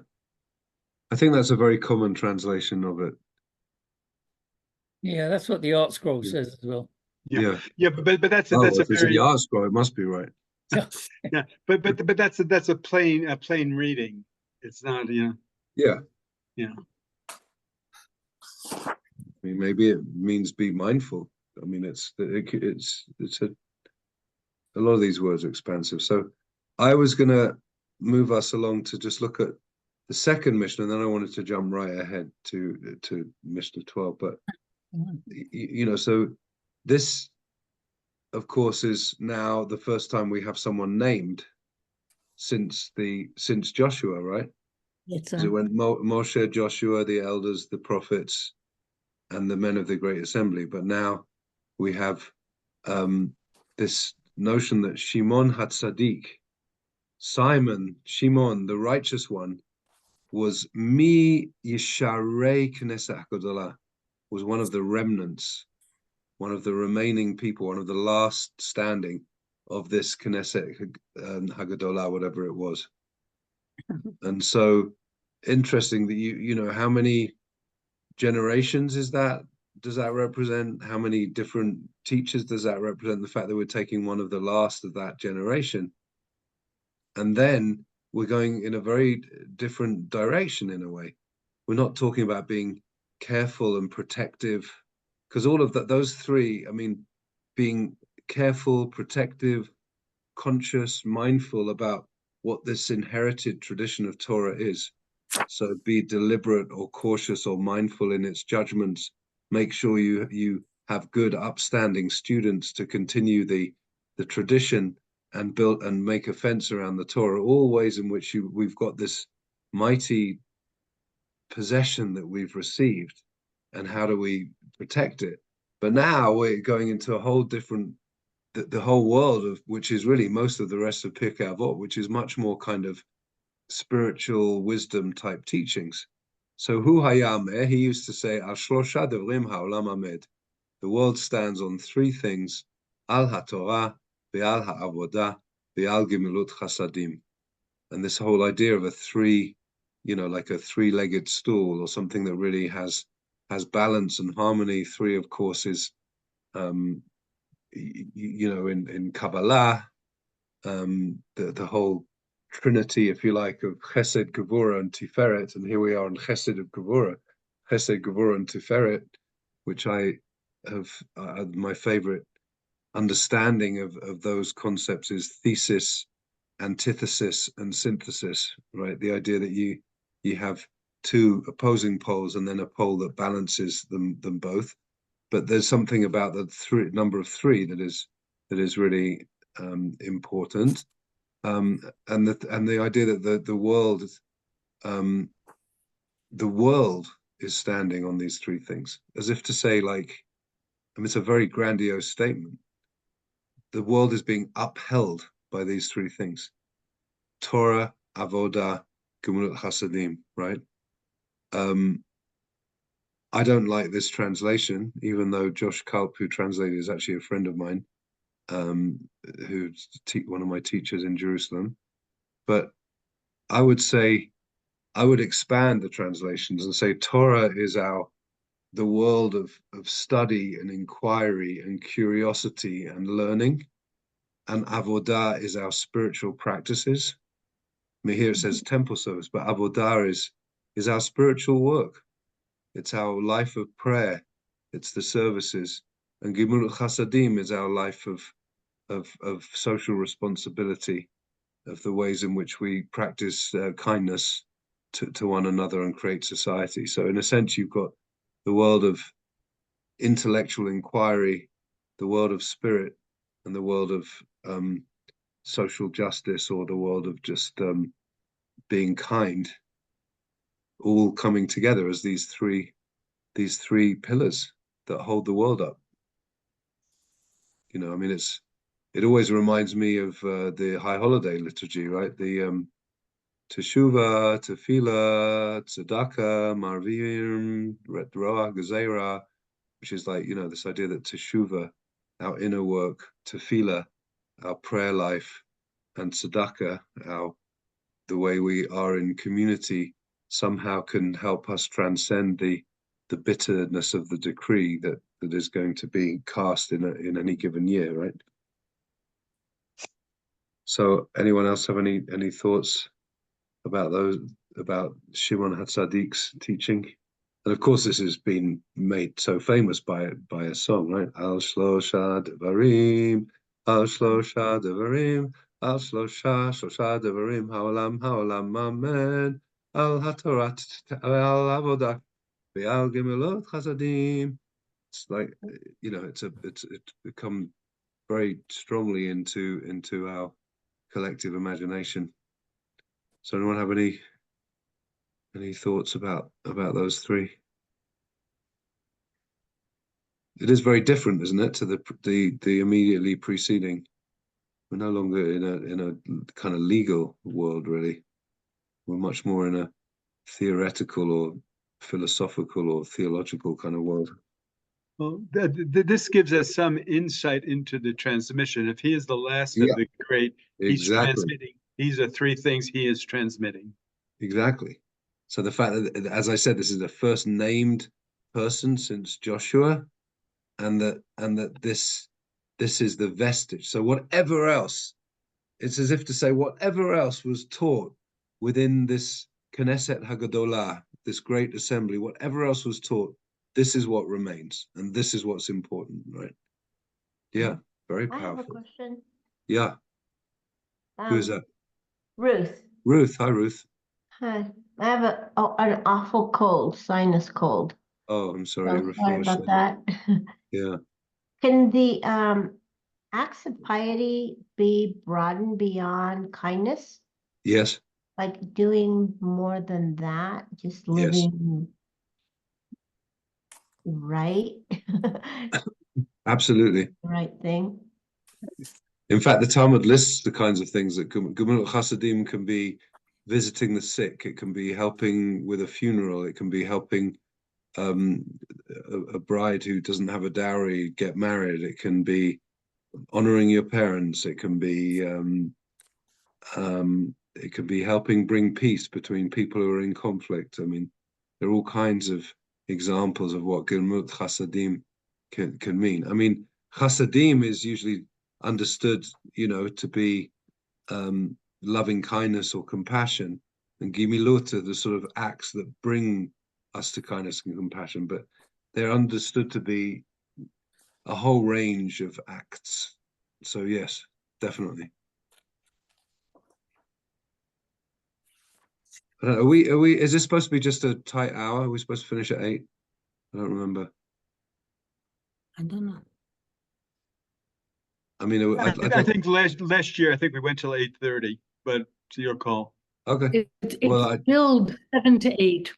I think that's a very common translation of it. Yeah, that's what the art scroll says as well. Yeah. but that's Oh, that's a if it's in very the art scroll, it must be right. yeah, but that's a plain reading. It's not, Yeah. Yeah. I mean, maybe it means be mindful. I mean, it's a lot of these words are expansive. So I was gonna move us along to just look at the second Mishnah, and then I wanted to jump right ahead to Mishnah 12. But so this, of course, is now the first time we have someone named since Joshua, right? So when Moshe, Joshua, the elders, the prophets, and the men of the great assembly, but now we have this notion that Shimon HaTzadik, Shimon, the righteous one, was Mi Yisharei Knesset HaGadolah, was one of the remnants, one of the remaining people, one of the last standing of this Knesset HaGadolah, whatever it was. And so interesting that you know, how many generations does that represent? How many different teachers does that represent? The fact that we're taking one of the last of that generation. And then we're going in a very different direction in a way. We're not talking about being careful and protective, because all of those three, I mean, being careful, protective, conscious, mindful about what this inherited tradition of Torah is. So be deliberate or cautious or mindful in its judgments. Make sure you have good, upstanding students to continue the tradition and build and make a fence around the Torah. All ways in which we've got this mighty possession that we've received, and how do we protect it? But now we're going into a whole different, the whole world of which is really most of the rest of Pirkei Avot, which is much more kind of spiritual wisdom type teachings. So Hu Hayameh, he used to say, Al Shlosha Devrim Ha'olam Amed. The world stands on three things: Al HaTorah, Ve'al HaAvodah, Ve'al Gemilut Chasadim. And this whole idea of a three, like a three-legged stool, or something that really has balance and harmony. Three, of course, is in Kabbalah, the whole trinity, if you like, of Chesed, Gevurah, and Tiferet. And here we are in Chesed of Gevurah, Chesed, Gevurah, and Tiferet, which I have my favorite understanding of those concepts is thesis, antithesis, and synthesis, right? The idea that you have two opposing poles and then a pole that balances them both. But there's something about the number of three that is really important, and the idea that the world is standing on these three things, as if to say, it's a very grandiose statement. The world is being upheld by these three things: Torah, Avodah, Gemilut Chasadim, right? I don't like this translation, even though Josh Kalp, who translated, is actually a friend of mine, who's one of my teachers in Jerusalem. But I would expand the translations and say Torah is the world of study and inquiry and curiosity and learning, and Avodah is our spiritual practices. Here it says temple service, but Avodah is our spiritual work. It's our life of prayer. It's the services. And Gemilut Chasadim is our life of social responsibility, of the ways in which we practice kindness to one another and create society. So in a sense, you've got the world of intellectual inquiry, the world of spirit, and the world of social justice, or the world of just being kind, all coming together as these three pillars that hold the world up. It always reminds me of the High Holiday liturgy, right? The Teshuvah, Tefillah, Tzedakah, Marvim, Roah, Gezerah, which is this idea that Teshuvah, our inner work, Tefillah, our prayer life, and Tzedakah, the way we are in community, somehow can help us transcend the bitterness of the decree that is going to be cast in any given year, right? So anyone else have any thoughts about Shimon HaTzadik's teaching? And of course, this has been made so famous by a song, right? Al Shlosha Devarim, Al Shlosha Devarim, Al Shlosha Devarim, Ha'olam Amen, Al HaTorah, Al Avodah, Ve'al Gemilut Chasadim. It's it's become very strongly into our collective imagination. So anyone have any thoughts about those three? It is very different, isn't it, to the immediately preceding? We're no longer in a kind of legal world, really. We're much more in a theoretical or philosophical or theological kind of world. Well, this gives us some insight into the transmission. If he is the last of the great, he's transmitting. These are three things he is transmitting. Exactly. So the fact that, as I said, this is the first named person since Joshua, and that this is the vestige. So whatever else, it's as if to say whatever else was taught within this Knesset Hagadolah, this great assembly, whatever else was taught, this is what remains, and this is what's important, right? Yeah, very powerful. I have a question. Yeah. Who is that? Ruth. Ruth. Hi, Ruth. Hi. I have an awful cold, sinus cold. Oh, I'm sorry. So sorry about that. Yeah. Can the acts of piety be broadened beyond kindness? Yes. Like doing more than that, just living right? Absolutely. Right thing. In fact, the Talmud lists the kinds of things that Gemilut Chasadim can be visiting the sick. It can be helping with a funeral. It can be helping a bride who doesn't have a dowry get married. It can be honoring your parents. It can be helping bring peace between people who are in conflict. I mean, there are all kinds of examples of what Gilmut Chasadim can mean. I mean, Chasadim is usually understood, to be loving kindness or compassion, and Gimilut are the sort of acts that bring us to kindness and compassion, but they're understood to be a whole range of acts. So yes, definitely. Are we, is this supposed to be just a tight hour? Are we supposed to finish at 8? I don't remember. I don't know. I mean, I think last year, I think we went till 8:30, but it's your call. Okay. It's Well, billed 7 to 8.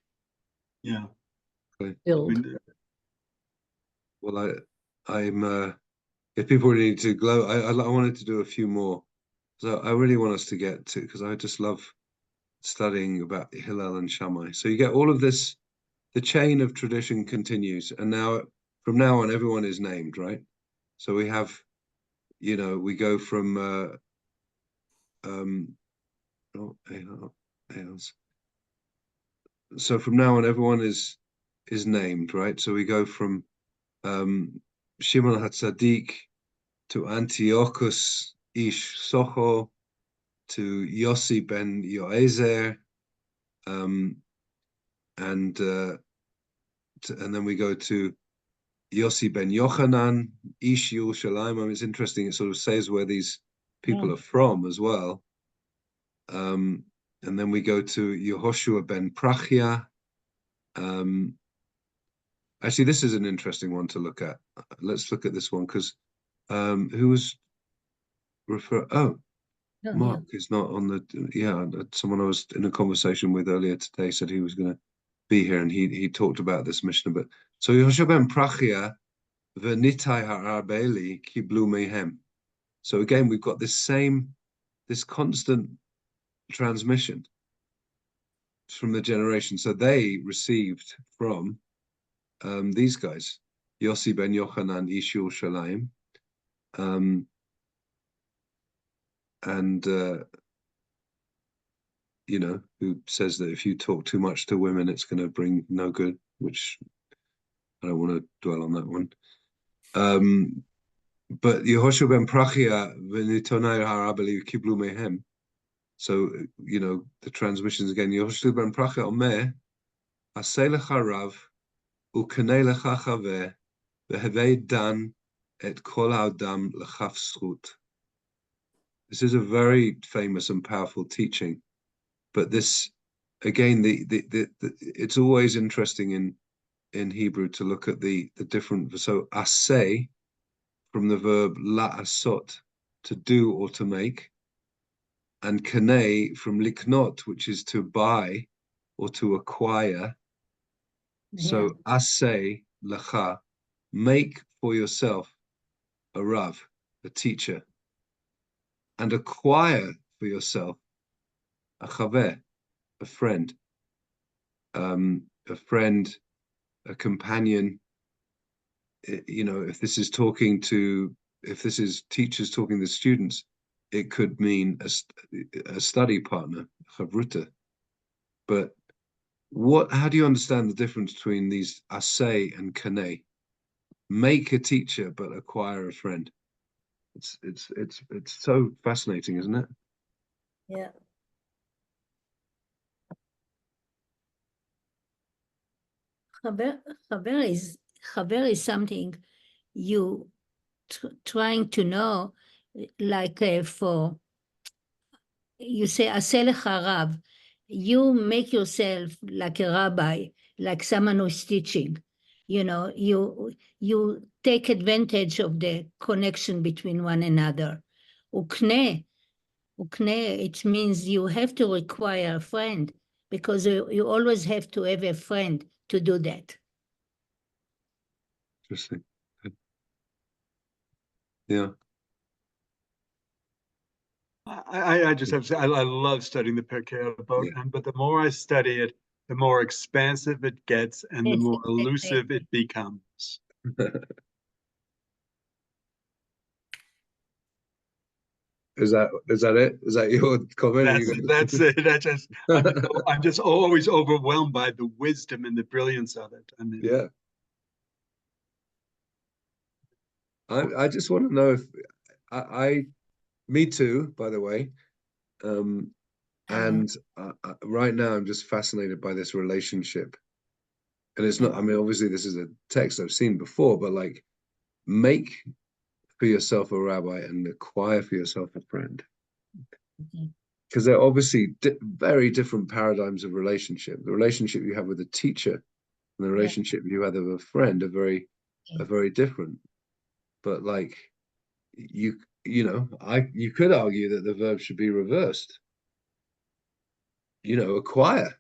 Yeah. Okay. Billed. Well, I'm if people really need to glow, I wanted to do a few more. So I really want us to get to, because I just love studying about Hillel and Shammai. So you get all of this, the chain of tradition continues, and now from now on, everyone is named, right? So we have, we go from so from now on, everyone is named, right? So we go from Shimon HaTzadik to Antiochus Ish Socho to Yossi ben Yoezer, and then we go to Yossi ben Yochanan Ish Yerushalayim. I mean, it's interesting. It sort of says where these people are from as well. And then we go to Yehoshua ben Prachia. Actually, this is an interesting one to look at. Let's look at this one, because who was Mark is not on the, someone I was in a conversation with earlier today said he was going to be here, and he talked about this Mishnah. But so Yehoshua ben Prachia v'nitai ha'arbeli kiblu mehem. So again, we've got this constant transmission from the generation. So they received from these guys, Yossi ben Yochanan Ish Yerushalayim, and who says that if you talk too much to women, it's going to bring no good, which I don't want to dwell on that one. But Yehoshua ben Prachia v'nitonai ha'arbeli kiblu mehem. So, the transmissions again, Yehoshua ben Prachia Omer, aseh lecha rav, u'kanei lecha chaver, v'hevei dan et kol ha'adam l'chaf zchut. This is a very famous and powerful teaching, but this, again, it's always interesting in Hebrew to look at the different. So aseh, from the verb la'asot, to do or to make, and kanei from liknot, which is to buy or to acquire. So aseh lecha, make for yourself a rav, a teacher, and acquire for yourself a chaver, a friend, a companion. If this is teachers talking to students, it could mean a study partner, chavruta. But how do you understand the difference between these aseh and kanei? Make a teacher, but acquire a friend. It's so fascinating, isn't it? Yeah. Chaver is something you trying to know, like for, you say aseh lecha rav, you make yourself like a rabbi, like someone who's teaching. You take advantage of the connection between one another. Ukne, it means you have to require a friend, because you always have to have a friend to do that. Interesting. Yeah. I just have to say, I love studying the Pirkei Avot, Yeah. but the more I study it, the more expansive it gets and the Yes, more exactly. elusive it becomes. Is that it? Is that your comment? That's it. I'm just always overwhelmed by the wisdom and the brilliance of it. I mean, Yeah. I just want to know if me too, by the way. And right now I'm just fascinated by this relationship. And it's not, I mean, obviously this is a text I've seen before, but like, make for yourself a rabbi and acquire for yourself a friend. Because they're obviously very different paradigms of relationship. The relationship you have with a teacher and the relationship you have with a friend are very different. But like, you could argue that the verb should be reversed. Acquire.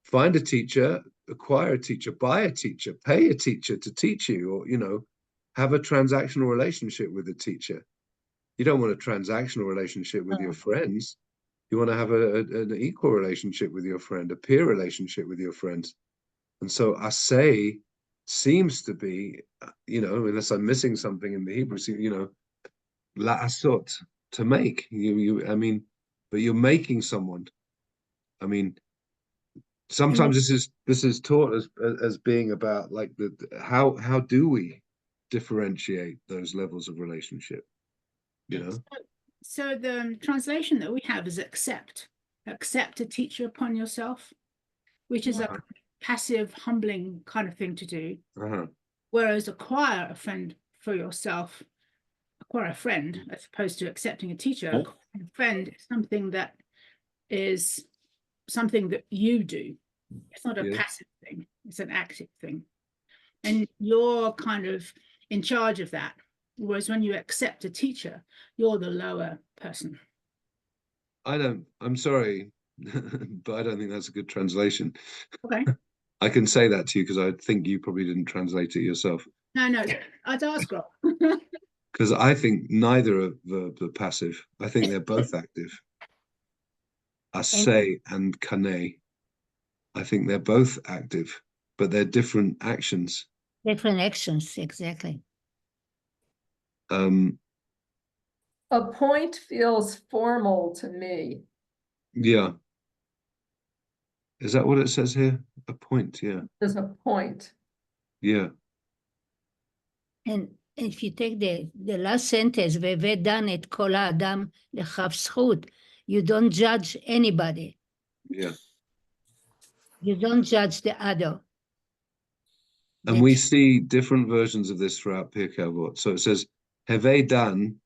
Find a teacher, acquire a teacher, buy a teacher, pay a teacher to teach you, or have a transactional relationship with a teacher. You don't want a transactional relationship with your friends. You want to have an equal relationship with your friend, a peer relationship with your friends. And so asay seems to be, unless I'm missing something in the Hebrew, la'asot, to make. But you're making someone. I mean, sometimes this is taught as being about like how do we differentiate those levels of relationship, So the translation that we have is accept a teacher upon yourself, which is a passive, humbling kind of thing to do. Whereas acquire a friend for yourself, acquire a friend, as opposed to accepting a teacher. A friend is something that you do. It's not a passive thing, it's an active thing. And you're kind of in charge of that. Whereas when you accept a teacher, you're the lower person. I'm sorry, but I don't think that's a good translation. Okay. I can say that to you because I think you probably didn't translate it yourself. No, I'd ask Rob. Because I think neither of the passive. I think they're both active. Asay and kane. I think they're both active, but they're different actions. Different actions, exactly. Appoint feels formal to me. Yeah. Is that what it says here? Appoint, yeah. There's a point. Yeah. And if you take the last sentence, והווה דן את כל האדם לכף זכות, you don't judge anybody. Yeah. You don't judge the other. And we see different versions of this throughout Pirkei Avot. So it says, Heve Dan,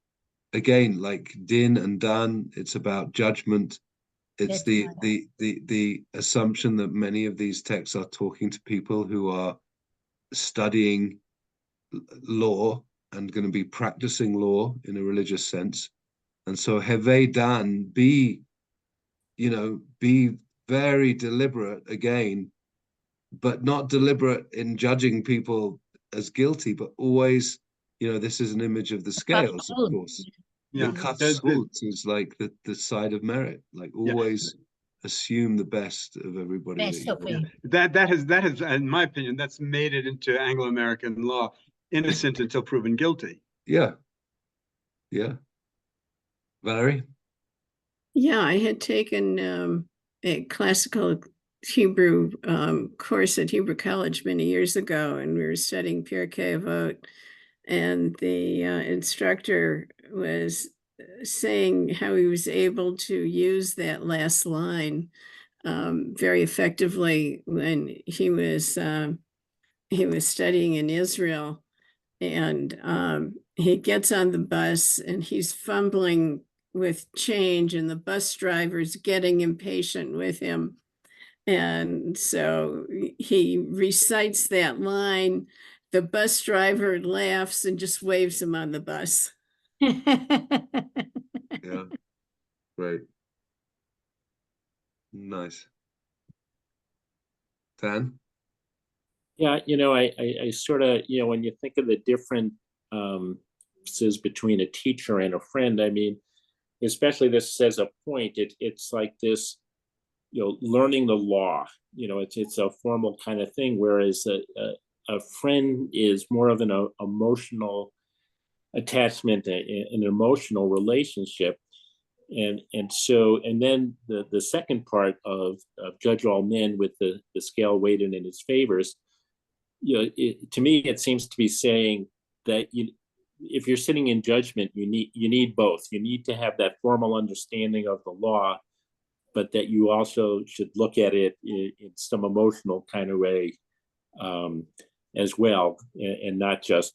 again, like din and dan, it's about judgment. It's the assumption that many of these texts are talking to people who are studying law and going to be practicing law in a religious sense. And so Heve Dan, be very deliberate again, but not deliberate in judging people as guilty, but always, this is an image of the scales, of course. Yeah. The kafsut is like the side of merit, like always assume the best of everybody. That has, in my opinion, that's made it into Anglo-American law, innocent until proven guilty. Yeah. Valerie? Yeah, I had taken a classical Hebrew course at Hebrew College many years ago, and we were studying Pirkei Avot, and the instructor was saying how he was able to use that last line very effectively when he was studying in Israel, and he gets on the bus and he's fumbling with change, and the bus driver's getting impatient with him. And so he recites that line. The bus driver laughs and just waves him on the bus. Yeah. Great. Nice. Dan? Yeah, I sort of, when you think of the difference between a teacher and a friend, I mean, especially this as a point, it's like this, learning the law. It's a formal kind of thing, whereas a friend is more of an emotional attachment, an emotional relationship. And then the second part of judge all men with the scale weighted in his favors, to me, it seems to be saying that if you're sitting in judgment, you need both. You need to have that formal understanding of the law, but that you also should look at it in some emotional kind of way as well, and not just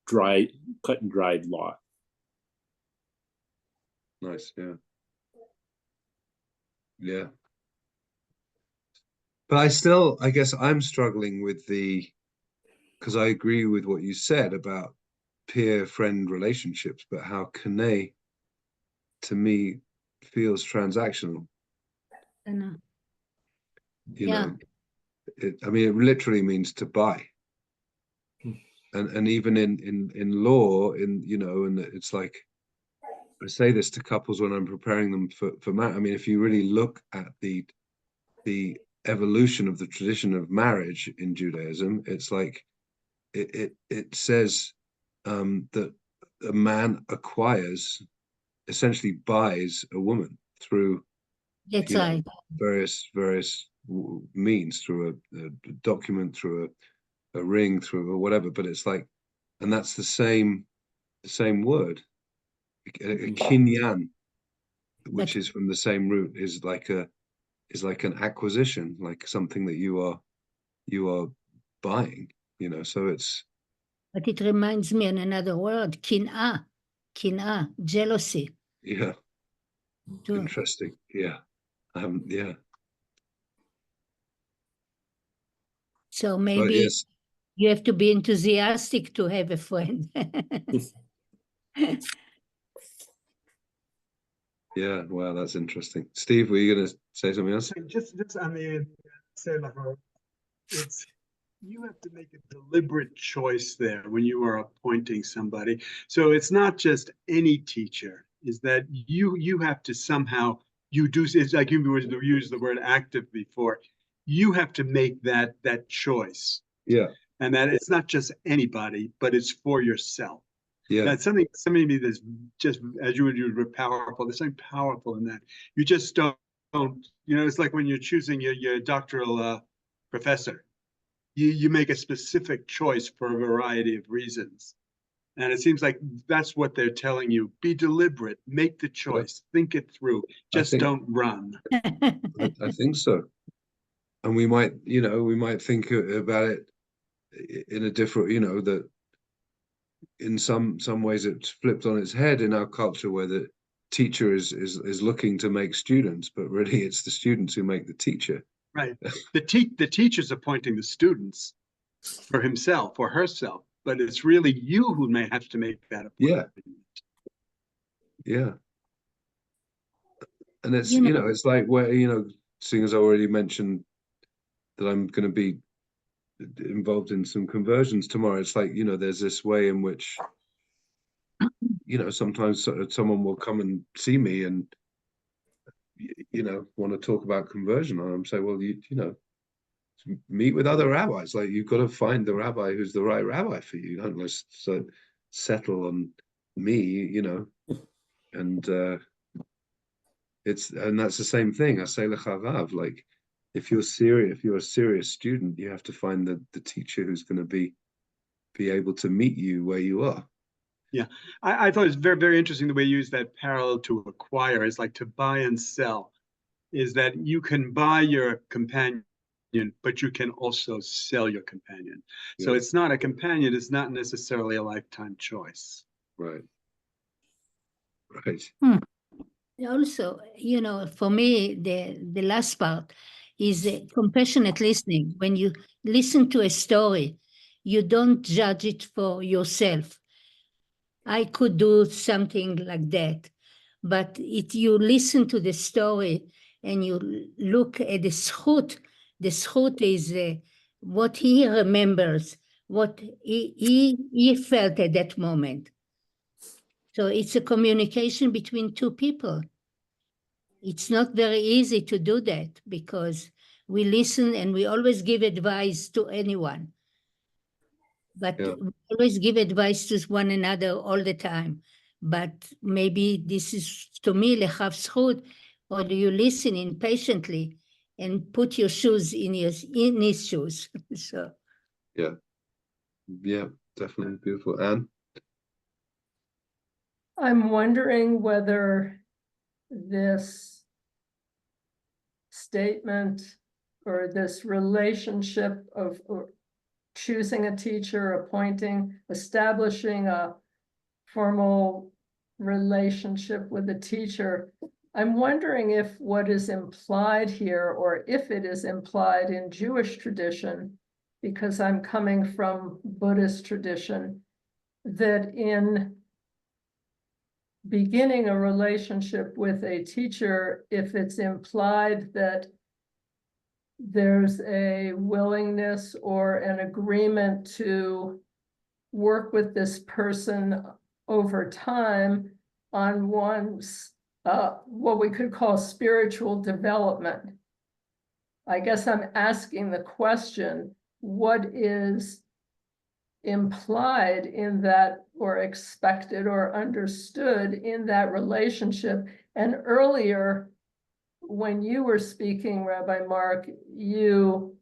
cut and dried law. Nice, yeah. But I guess I'm struggling with because I agree with what you said about peer-friend relationships, but how Kane, to me, feels transactional. I know. You know, it literally means to buy. And even in law, and it's like, I say this to couples when I'm preparing them for marriage. If you really look at the evolution of the tradition of marriage in Judaism, it's like it says that a man essentially buys a woman through various means, through a document, through a ring, through whatever. But it's like, and that's the same word, a kinyan, which is from the same root, is like an acquisition, like something that you are buying, so it's. But it reminds me in another word, kin'a, jealousy. Yeah. Too. Interesting. Yeah. Yeah. So maybe you have to be enthusiastic to have a friend. Yeah, wow, that's interesting. Steve, were you going to say something else? Just say like, you have to make a deliberate choice there when you are appointing somebody. So it's not just any teacher, is that you have to somehow, it's like you used the word active before. You have to make that choice. Yeah. And that it's not just anybody, but it's for yourself. Yeah. That's something that's just, as you would use, powerful. There's something powerful in that. You just don't, it's like when you're choosing your doctoral professor. You make a specific choice for a variety of reasons. And it seems like that's what they're telling you. Be deliberate, make the choice, think it through, don't run. I think so. And we might think about it in a different, that in some ways it's flipped on its head in our culture, where the teacher is looking to make students, but really it's the students who make the teacher. Right. The teacher's appointing the students for himself or herself, but it's really you who may have to make that appointment. Yeah. And it's, it's like where, seeing as I already mentioned that I'm going to be involved in some conversions tomorrow, it's like, there's this way in which, sometimes someone will come and see me and, want to talk about conversion. And I'm saying, well, meet with other rabbis. Like, you've got to find the rabbi who's the right rabbi for you. You don't just settle on me, and that's the same thing. I say lecharav, like, if you're a serious student, you have to find the teacher who's going to be able to meet you where you are. Yeah, I thought it was very, very interesting the way you use that parallel to acquire. Is like to buy and sell. Is that you can buy your companion, but you can also sell your companion. So it's not a companion. It's not necessarily a lifetime choice. Right. Also, for me, the last part is compassionate listening. When you listen to a story, you don't judge it for yourself. I could do something like that, but you listen to the story and you look at the zchut. The zchut is what he remembers, what he felt at that moment. So it's a communication between two people. It's not very easy to do that because we listen and we always give advice to anyone. But Yeah. we always give advice to one another all the time. But maybe this is, to me, lechav zchut, or do you listen in patiently and put your shoes in his shoes? So Yeah, definitely beautiful. Anne? I'm wondering whether this statement or this relationship of choosing a teacher, appointing, establishing a formal relationship with a teacher, I'm wondering if what is implied here, or if it is implied in Jewish tradition, because I'm coming from Buddhist tradition, that in beginning a relationship with a teacher, if it's implied that there's a willingness or an agreement to work with this person over time on one's what we could call spiritual development. I guess I'm asking the question, what is implied in that, or expected or understood in that relationship? And earlier, when you were speaking, Rabbi Mark, you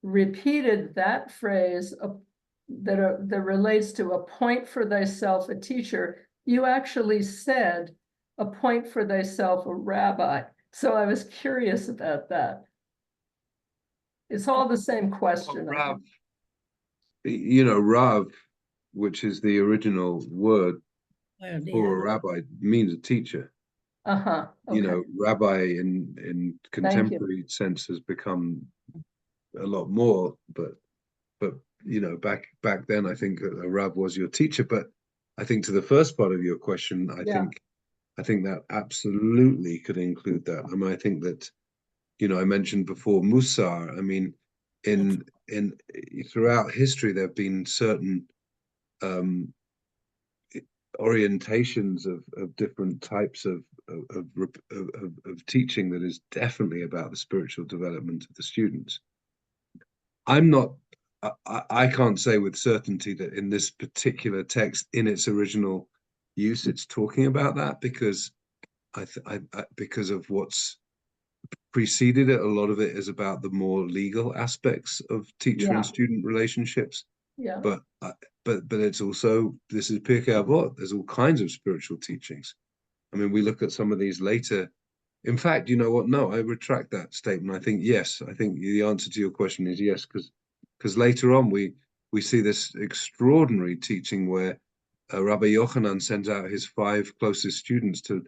repeated that phrase that relates to appoint for thyself a teacher. You actually said, appoint for thyself a rabbi. So I was curious about that. It's all the same question. Rav, Rav, which is the original word for a rabbi, means a teacher. Okay. Rabbi in contemporary sense has become a lot more, but back then I think a rab was your teacher. But I think to the first part of your question, I think that absolutely could include that. I mean, I think that I mentioned before Musar. I mean, in throughout history there have been certain orientations of different types of teaching that is definitely about the spiritual development of the students. I can't say with certainty that in this particular text, in its original use, it's talking about that, because because of what's preceded it. A lot of it is about the more legal aspects of teacher and student relationships. Yeah. But it's also, this is Pirkei Avot. There's all kinds of spiritual teachings. I mean, we look at some of these later. In fact, you know what? No, I retract that statement. I think yes. I think the answer to your question is yes, because later on we see this extraordinary teaching where Rabbi Yochanan sends out his 5 closest students to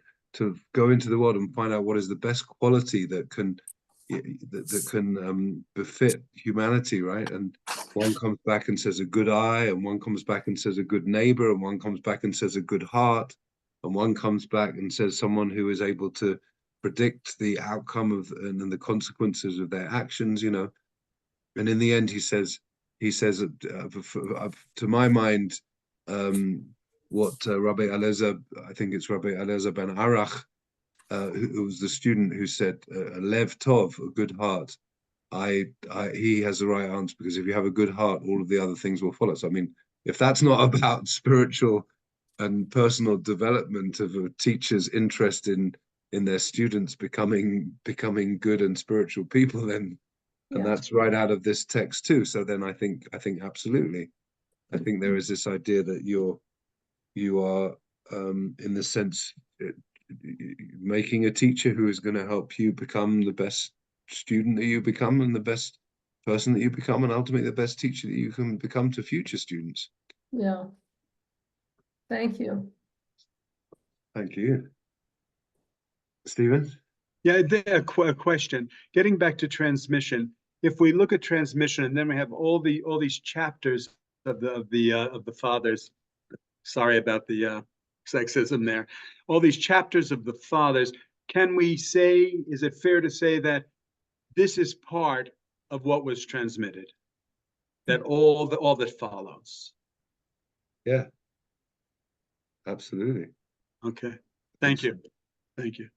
go into the world and find out what is the best quality that can befit humanity, right? And one comes back and says a good eye, and one comes back and says a good neighbor, and one comes back and says a good heart, and one comes back and says someone who is able to predict the outcome of and the consequences of their actions, And in the end, he says, to my mind, what Rabbi Eliezer, I think it's Rabbi Eliezer ben Arach, who was the student who said, a lev tov, a good heart. He has the right answer, because if you have a good heart, all of the other things will follow. So, I mean, if that's not about spiritual and personal development of a teacher's interest in their students becoming good and spiritual people, then and that's right out of this text too. So then I think absolutely, I think there is this idea that you are in the sense making a teacher who is going to help you become the best student that you become, and the best person that you become, and ultimately the best teacher that you can become to future students. Yeah. Thank you. Thank you. Stephen? Yeah, a question. Getting back to transmission, if we look at transmission, and then we have all these chapters of the fathers. Sorry about the sexism there. All these chapters of the fathers. Can we say? Is it fair to say that this is part of what was transmitted? That all that follows. Yeah. Absolutely. Okay. Thank you. Thank you.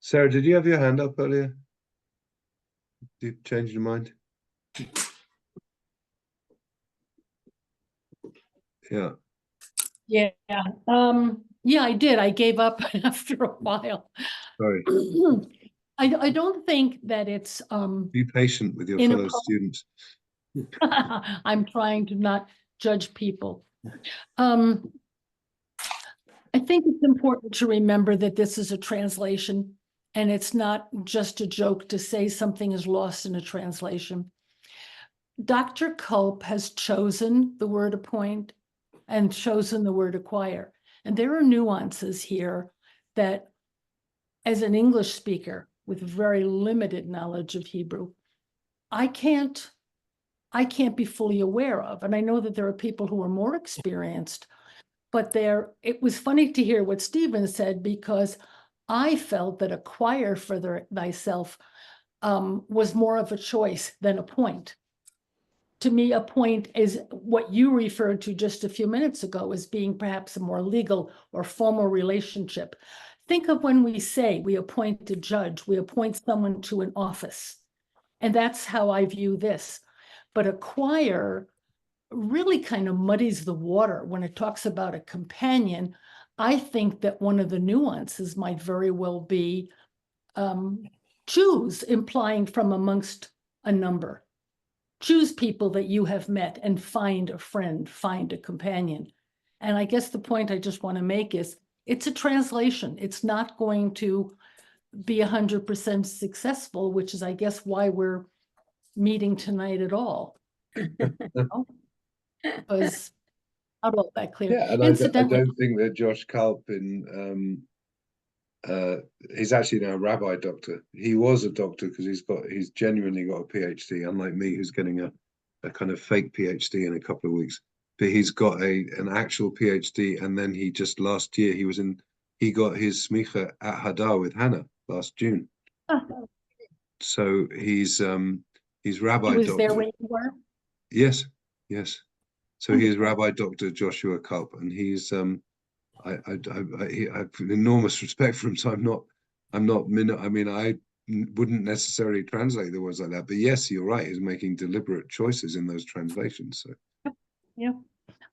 Sarah, did you have your hand up earlier? Did you change your mind? Yeah. Yeah, yeah, I did. I gave up after a while. Sorry. I don't think that it's Be patient with your fellow inappropriate. students. I'm trying to not judge people. I think it's important to remember that this is a translation, and it's not just a joke to say something is lost in a translation. Dr. Culp has chosen the word appoint and chosen the word acquire. And there are nuances here that, as an English speaker with very limited knowledge of Hebrew, I can't be fully aware of. And I know that there are people who are more experienced, but it was funny to hear what Stephen said, because I felt that acquire for thyself was more of a choice than appoint. To me, appoint is what you referred to just a few minutes ago as being perhaps a more legal or formal relationship. Think of when we say we appoint a judge, we appoint someone to an office. And that's how I view this. But acquire really kind of muddies the water when it talks about a companion. I think that one of the nuances might very well be choose, implying from amongst a number. Choose people that you have met and find a friend, find a companion. And I guess the point I just want to make is it's a translation. It's not going to be 100% successful, which is, I guess, why we're meeting tonight at all. Because not all that clear. Yeah, and I don't think that Josh Culp he's actually now a rabbi doctor. He was a doctor because he's genuinely got a PhD, unlike me, who's getting a kind of fake PhD in a couple of weeks. But he's got an actual PhD, and then he just last year he got his smicha at Hadar with Hannah last June. So he's rabbi He was doctor. there when you were? Yes, yes. So he is Rabbi Dr. Joshua Culp, and he's I have enormous respect for him. So I wouldn't necessarily translate the words like that, but yes, you're right. He's making deliberate choices in those translations. So yeah.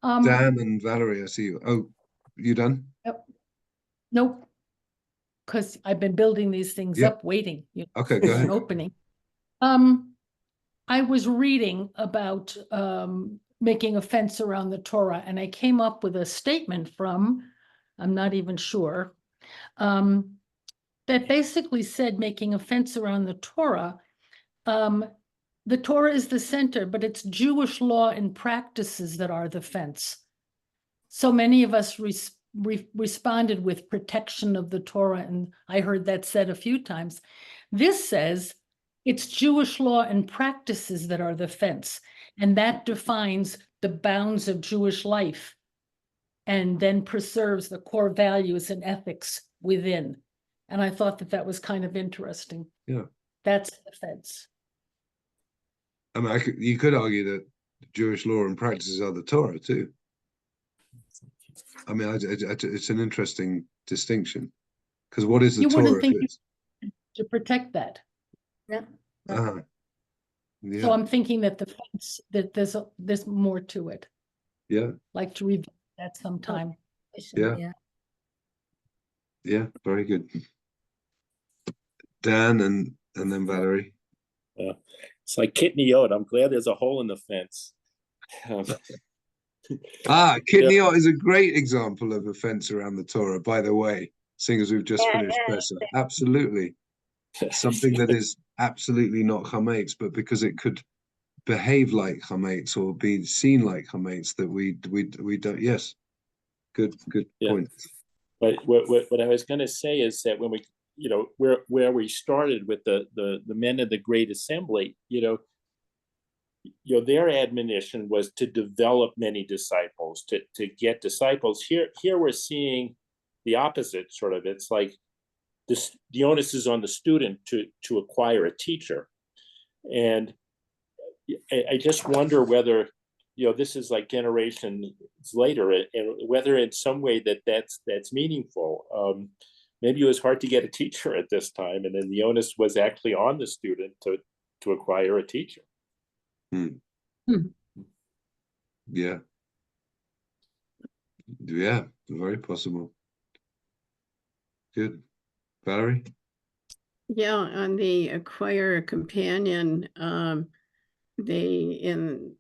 Dan and Valerie, I see you. Oh, you done? Yep. Nope. Because I've been building these things up, waiting. Okay, go ahead. Opening. I was reading about making a fence around the Torah, and I came up with a statement from, I'm not even sure, that basically said making a fence around the Torah is the center, but it's Jewish law and practices that are the fence. So many of us responded with protection of the Torah, and I heard that said a few times. This says it's Jewish law and practices that are the fence, and that defines the bounds of Jewish life and then preserves the core values and ethics within. And I thought that was kind of interesting. Yeah. That's the fence. I mean, you could argue that Jewish law and practices are the Torah too. I mean, it's an interesting distinction, because what is the Torah? You wouldn't think to protect that. Yeah. Yeah. So I'm thinking that the fence, that there's more to it. Yeah. Like to revisit that sometime. Yeah. Yeah, very good. Dan and then Valerie. It's like kitniyot. I'm glad there's a hole in the fence. Kitniyot is a great example of a fence around the Torah, by the way, seeing as we've just finished Pesach. Absolutely. Something that is absolutely not chametz, but because it could behave like chametz or be seen like chametz, that we don't. Yes, good point. But what I was going to say is that when we, where we started with the men of the Great Assembly, their admonition was to develop many disciples, to get disciples. Here we're seeing the opposite sort of. It's like the onus is on the student to acquire a teacher. And I just wonder whether, this is like generations later, and whether in some way that's meaningful. Maybe it was hard to get a teacher at this time, and then the onus was actually on the student to acquire a teacher. Yeah. Yeah, very possible. Good. Valerie? Yeah, on the acquire a companion, in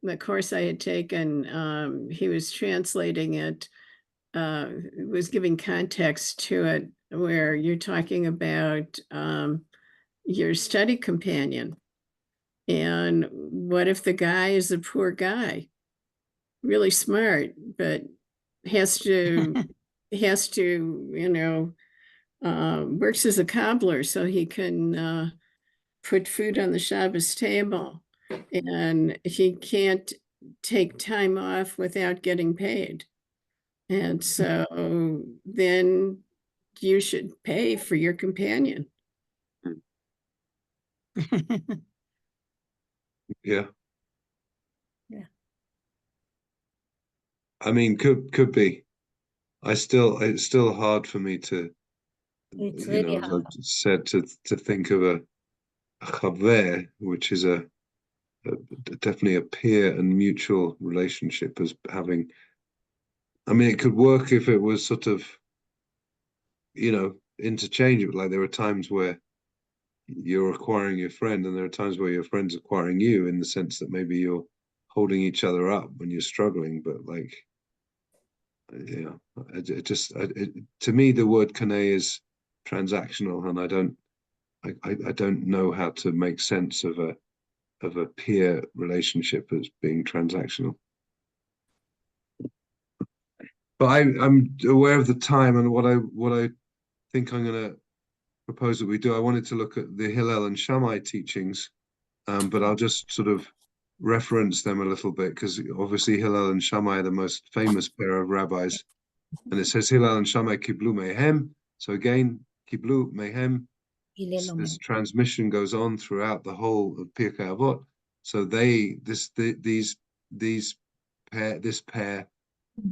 the course I had taken, he was translating it, was giving context to it, where you're talking about your study companion. And what if the guy is a poor guy, really smart, but has to, works as a cobbler so he can put food on the Shabbos table, and he can't take time off without getting paid. And so then you should pay for your companion. Yeah. Yeah. I mean, could be. It's still hard for me to, It's you really know, as hard. I've said, to think of a chaver, which is definitely a peer and mutual relationship, as having. I mean, it could work if it was sort of, interchangeable. Like there are times where you're acquiring your friend, and there are times where your friend's acquiring you, in the sense that maybe you're holding each other up when you're struggling. But like, yeah, to me, the word kane is transactional, and I don't know how to make sense of a peer relationship as being transactional. But I'm aware of the time, and what I think I'm going to propose that we do. I wanted to look at the Hillel and Shammai teachings, but I'll just sort of reference them a little bit, because obviously Hillel and Shammai are the most famous pair of rabbis, and it says Hillel and Shammai kiblu mehem. So again, kiblu mehem. This transmission goes on throughout the whole of Pirkei Avot. So this pair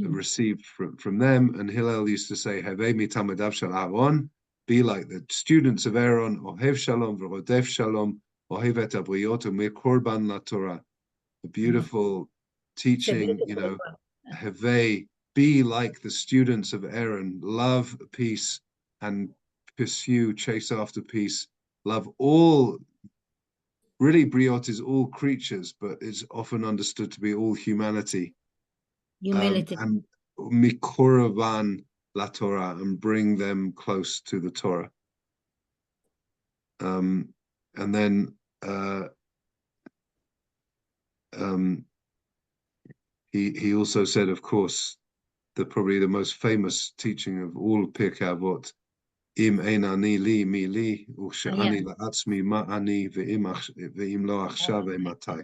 received from them, and Hillel used to say, "Havei mitamadav shel Aaron," be like the students of Aaron, ohev shalom v'rodef shalom, ohev et abriyot u'mir korban laTorah. A beautiful teaching, Havei, be like the students of Aaron, love peace and chase after peace, love all. Really, briot is all creatures, but it's often understood to be all humanity. Humility. And mikoravan la Torah, and bring them close to the Torah. And then he also said, of course, probably the most famous teaching of all Pirkei Avot, im ein ani li mi li, u'she'ani la'atzmi ma ani ve'im lo achshav matai.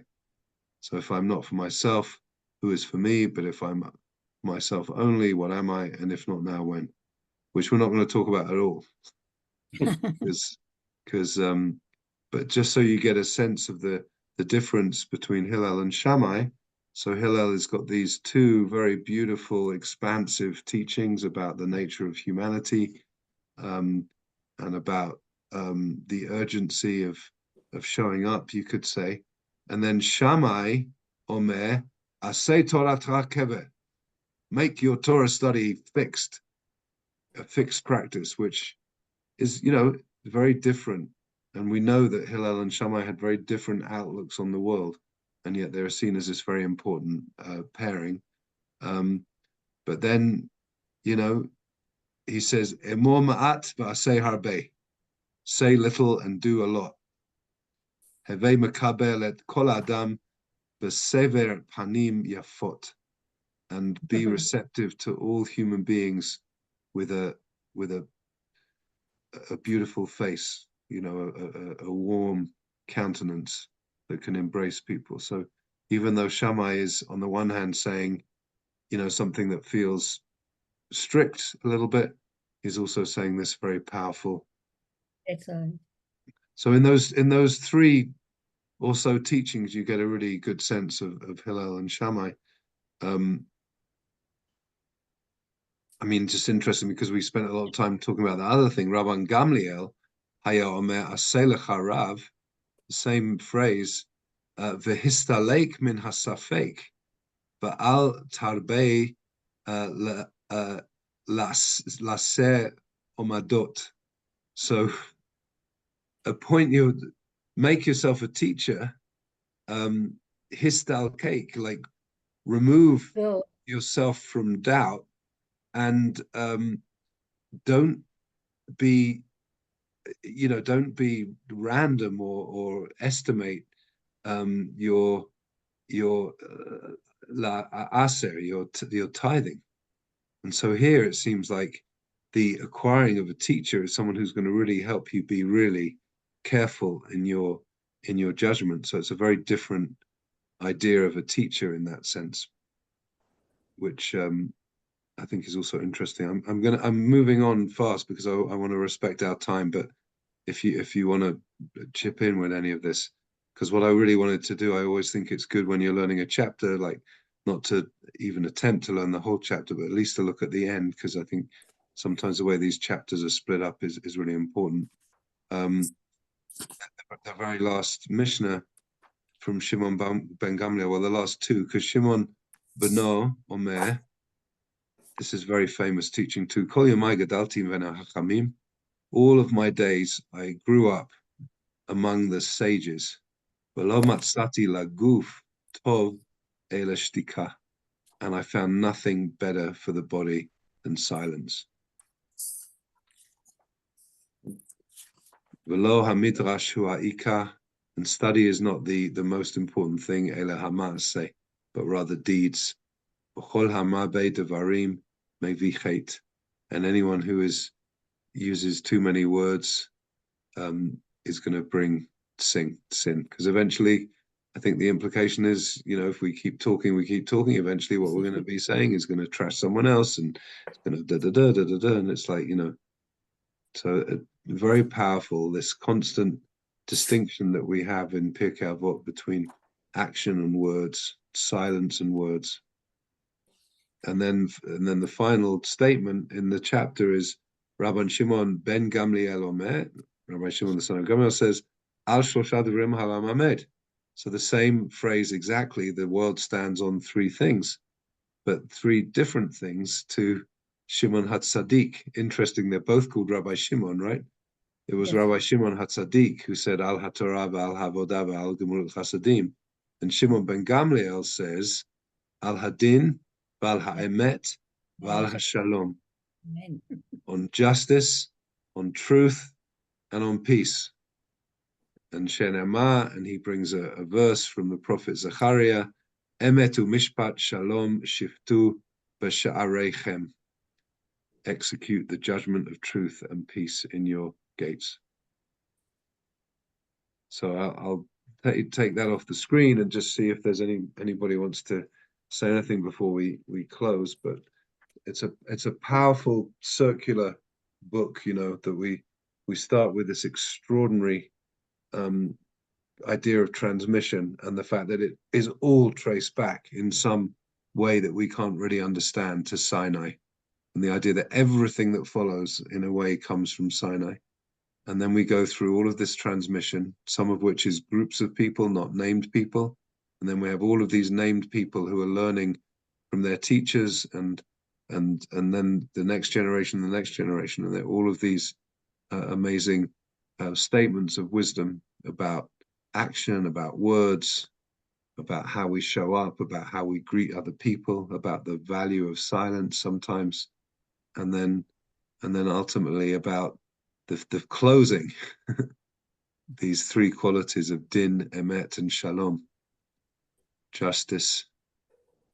So if I'm not for myself, who is for me? But if I'm myself only, what am I? And if not now, when? Which we're not going to talk about at all. But just so you get a sense of the difference between Hillel and Shammai. So Hillel has got these two very beautiful, expansive teachings about the nature of humanity, and about the urgency of showing up, you could say. And then Shammai, Omer, Aseh Torah kever, make your Torah study fixed, a fixed practice, which is, very different. And we know that Hillel and Shammai had very different outlooks on the world, and yet they're seen as this very important pairing. But then, he says, Emor ma'at v'aseh harbe, say little and do a lot. Hevei mekabel et kol adam b'sever panim yafot, and be receptive to all human beings with a beautiful face, a warm countenance that can embrace people. So even though Shammai is on the one hand saying, something that feels strict a little bit, he's also saying this very powerful. Excellent. So in those three also teachings, you get a really good sense of Hillel and Shammai. I mean, just interesting because we spent a lot of time talking about the other thing. Rabban Gamliel, Haya Omer Aselecha Rav, the same phrase, Vehistalek min hasafek, Ba'al Tarbei Laser Omadot. So make yourself a teacher, histal cake, like remove yourself from doubt, and don't be random or estimate your la aser, your tithing. And so here it seems like the acquiring of a teacher is someone who's going to really help you be really careful in your judgment. So it's a very different idea of a teacher in that sense, which I think is also interesting. I'm moving on fast because I want to respect our time, but if you want to chip in with any of this, because what I really wanted to do, I always think it's good when you're learning a chapter, like not to even attempt to learn the whole chapter, but at least to look at the end, because I think sometimes the way these chapters are split up is really important. The very last Mishnah from Shimon ben Gamliel, well, the last two, because Shimon Beno Omer, this is very famous teaching too. Kol yomai gadalti v'na hachamim. All of my days I grew up among the sages. V'lo matzati laguf tov ela shtika. And I found nothing better for the body than silence. V'lo hamidrash hu ha'ikar. And study is not the most important thing, ela ha'ma'aseh, but rather deeds. V'chol ha'ma'bei devarim mevichet. And anyone who uses too many words is going to bring sin. Because eventually, I think the implication is, if we keep talking, eventually what we're going to be saying is going to trash someone else, and it's going to da-da-da-da-da-da, and it's like, so very powerful, this constant distinction that we have in Pirkei Avot between action and words, silence and words. And then the final statement in the chapter is Rabban Shimon ben Gamliel Omer, Rabbi Shimon the son of Gamliel says, Al Shloshad Rim Halam Amed. So the same phrase exactly, the world stands on three things, but three different things to Shimon HaTzadik. Interesting, they're both called Rabbi Shimon, right? It was Rabbi Shimon HaTzadik who said Al HaTorah Al HaVodah Al Gemurot Chasadim. And Shimon ben Gamliel says Al Hadin Val HaEmet Val HaShalom. On justice, on truth, and on peace. And Shenema, and he brings a verse from the prophet Zechariah, Emet u'mishpat shalom shiftu b'sha'areichem. Execute the judgment of truth and peace in your gates. So I'll take that off the screen and just see if there's anybody wants to say anything before we close. But it's a powerful circular book, that we start with this extraordinary idea of transmission, and the fact that it is all traced back in some way that we can't really understand to Sinai, and the idea that everything that follows in a way comes from Sinai. And then we go through all of this transmission, some of which is groups of people, not named people. And then we have all of these named people who are learning from their teachers, and then the next generation, and they're all of these amazing statements of wisdom about action, about words, about how we show up, about how we greet other people, about the value of silence sometimes, and then ultimately about the closing, these three qualities of din, emet, and shalom, justice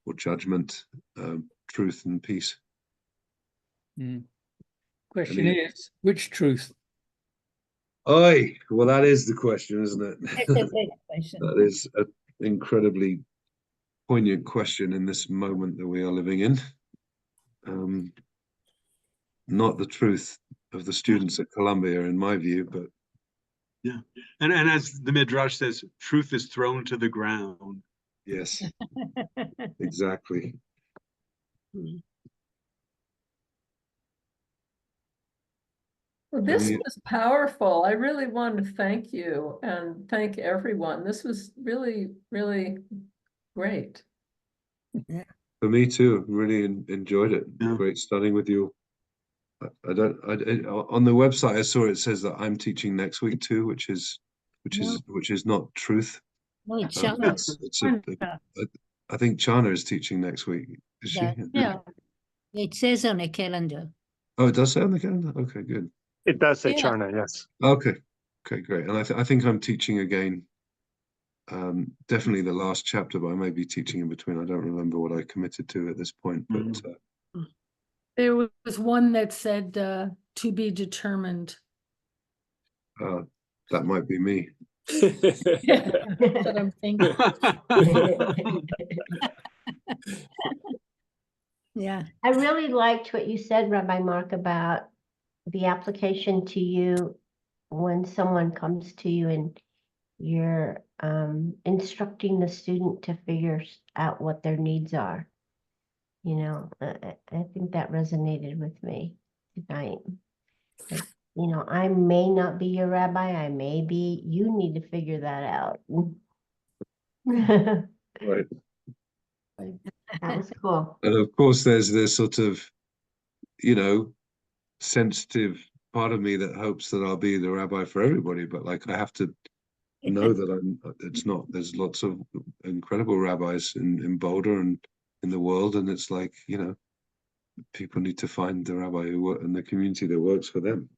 or judgment, truth and peace. Question is, which truth? Well, that is the question, isn't it? That's a great question. That is an incredibly poignant question in this moment that we are living in. Not the truth of the students at Columbia, in my view, but yeah, and as the Midrash says, truth is thrown to the ground. Yes, exactly. Well, this Yeah. was powerful. I really want to thank you and thank everyone. This was really, really great. For me too, really enjoyed it. Yeah. Great studying with you. On the website I saw it says that I'm teaching next week too, which is not truth. No, it's I think Chana is teaching next week. Is she? Yeah. It says on a calendar. Oh, it does say on the calendar. Okay, good. It does say Yeah. Charna, yes. Okay, great. And I think I'm teaching again. Definitely the last chapter, but I may be teaching in between. I don't remember what I committed to at this point, but There was one that said to be determined. that might be me. Yeah, that's what I'm thinking. Yeah. I really liked what you said, Rabbi Mark, about the application to you when someone comes to you and you're instructing the student to figure out what their needs are. You know, I think that resonated with me tonight. Like, you know, I may not be your rabbi, I may be, you need to figure that out. Right. That was cool. And of course, there's this sort of, you know, sensitive part of me that hopes that I'll be the rabbi for everybody, but like I have to know that it's not. There's lots of incredible rabbis in Boulder and in the world, and it's like, you know, people need to find the rabbi and the community that works for them.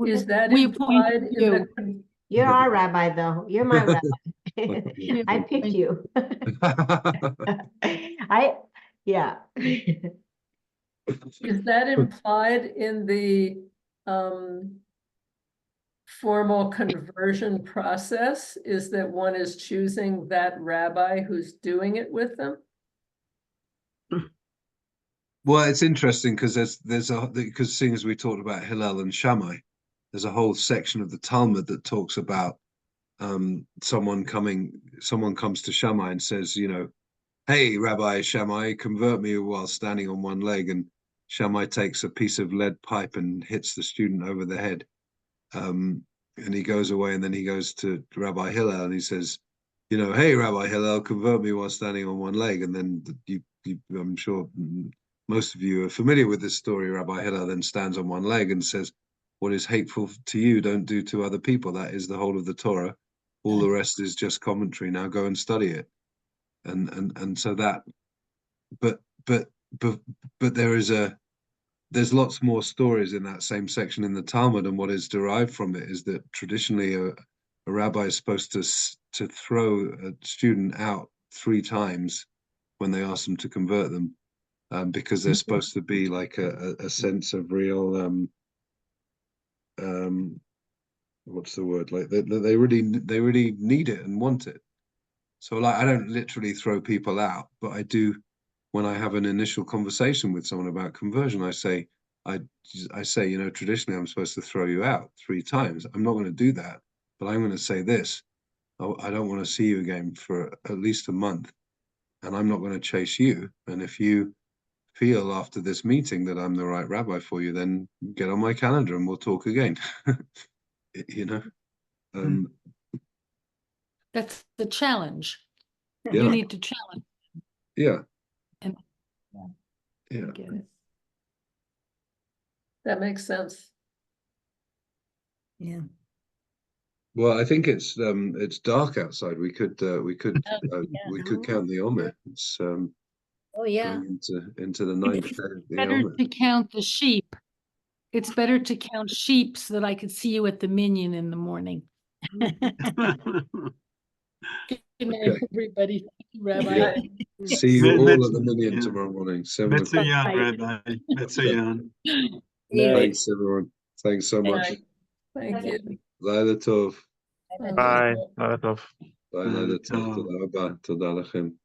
Is that We implied appointed in you. the, You're our rabbi, though. You're my rabbi. I picked you. Yeah. is that implied in the formal conversion process? Is that one is choosing that rabbi who's doing it with them? Well, it's interesting because because seeing as we talked about Hillel and Shammai, there's a whole section of the Talmud that talks about someone comes to Shammai and says, you know, hey, Rabbi Shammai, convert me while standing on one leg. And Shammai takes a piece of lead pipe and hits the student over the head. And he goes away, and then he goes to Rabbi Hillel and he says, you know, hey, Rabbi Hillel, convert me while standing on one leg. And then I'm sure most of you are familiar with this story. Rabbi Hillel then stands on one leg and says, what is hateful to you, don't do to other people. That is the whole of the Torah. All the rest is just commentary. Now go and study it. And so that, but there's lots more stories in that same section in the Talmud, and what is derived from it is that traditionally a rabbi is supposed to throw a student out 3 times when they ask them to convert them, because they're supposed to be like a sense of real what's the word, like they really need it and want it. So like I don't literally throw people out, but I do when I have an initial conversation with someone about conversion. I say, you know, traditionally I'm supposed to throw you out 3 times. I'm not going to do that, but I'm going to say this. I don't want to see you again for at least a month, and I'm not going to chase you. And if you feel after this meeting that I'm the right rabbi for you, then get on my calendar and we'll talk again. You know, That's the challenge. yeah. You need to challenge. Yeah. And Yeah. get it. That makes sense. Yeah. Well, I think it's dark outside. We could count the Omer. It's Oh, yeah. going into the ninth It's day of the better Omer. to count the sheep. It's better to count sheep so that I could see you at the minyan in the morning. Good night, Okay. everybody. Thank you, Rabbi. Yeah. See you Met- all met- at the minyan yeah. tomorrow morning, 7 o'clock. Metsuyan, Rabbi. Metsuyan. Yeah. Thanks, everyone. Thanks so much. Right. Thank you. Laila tov. Bye. Bye. Bye, Laila tov. Toda rabba. Toda lachem.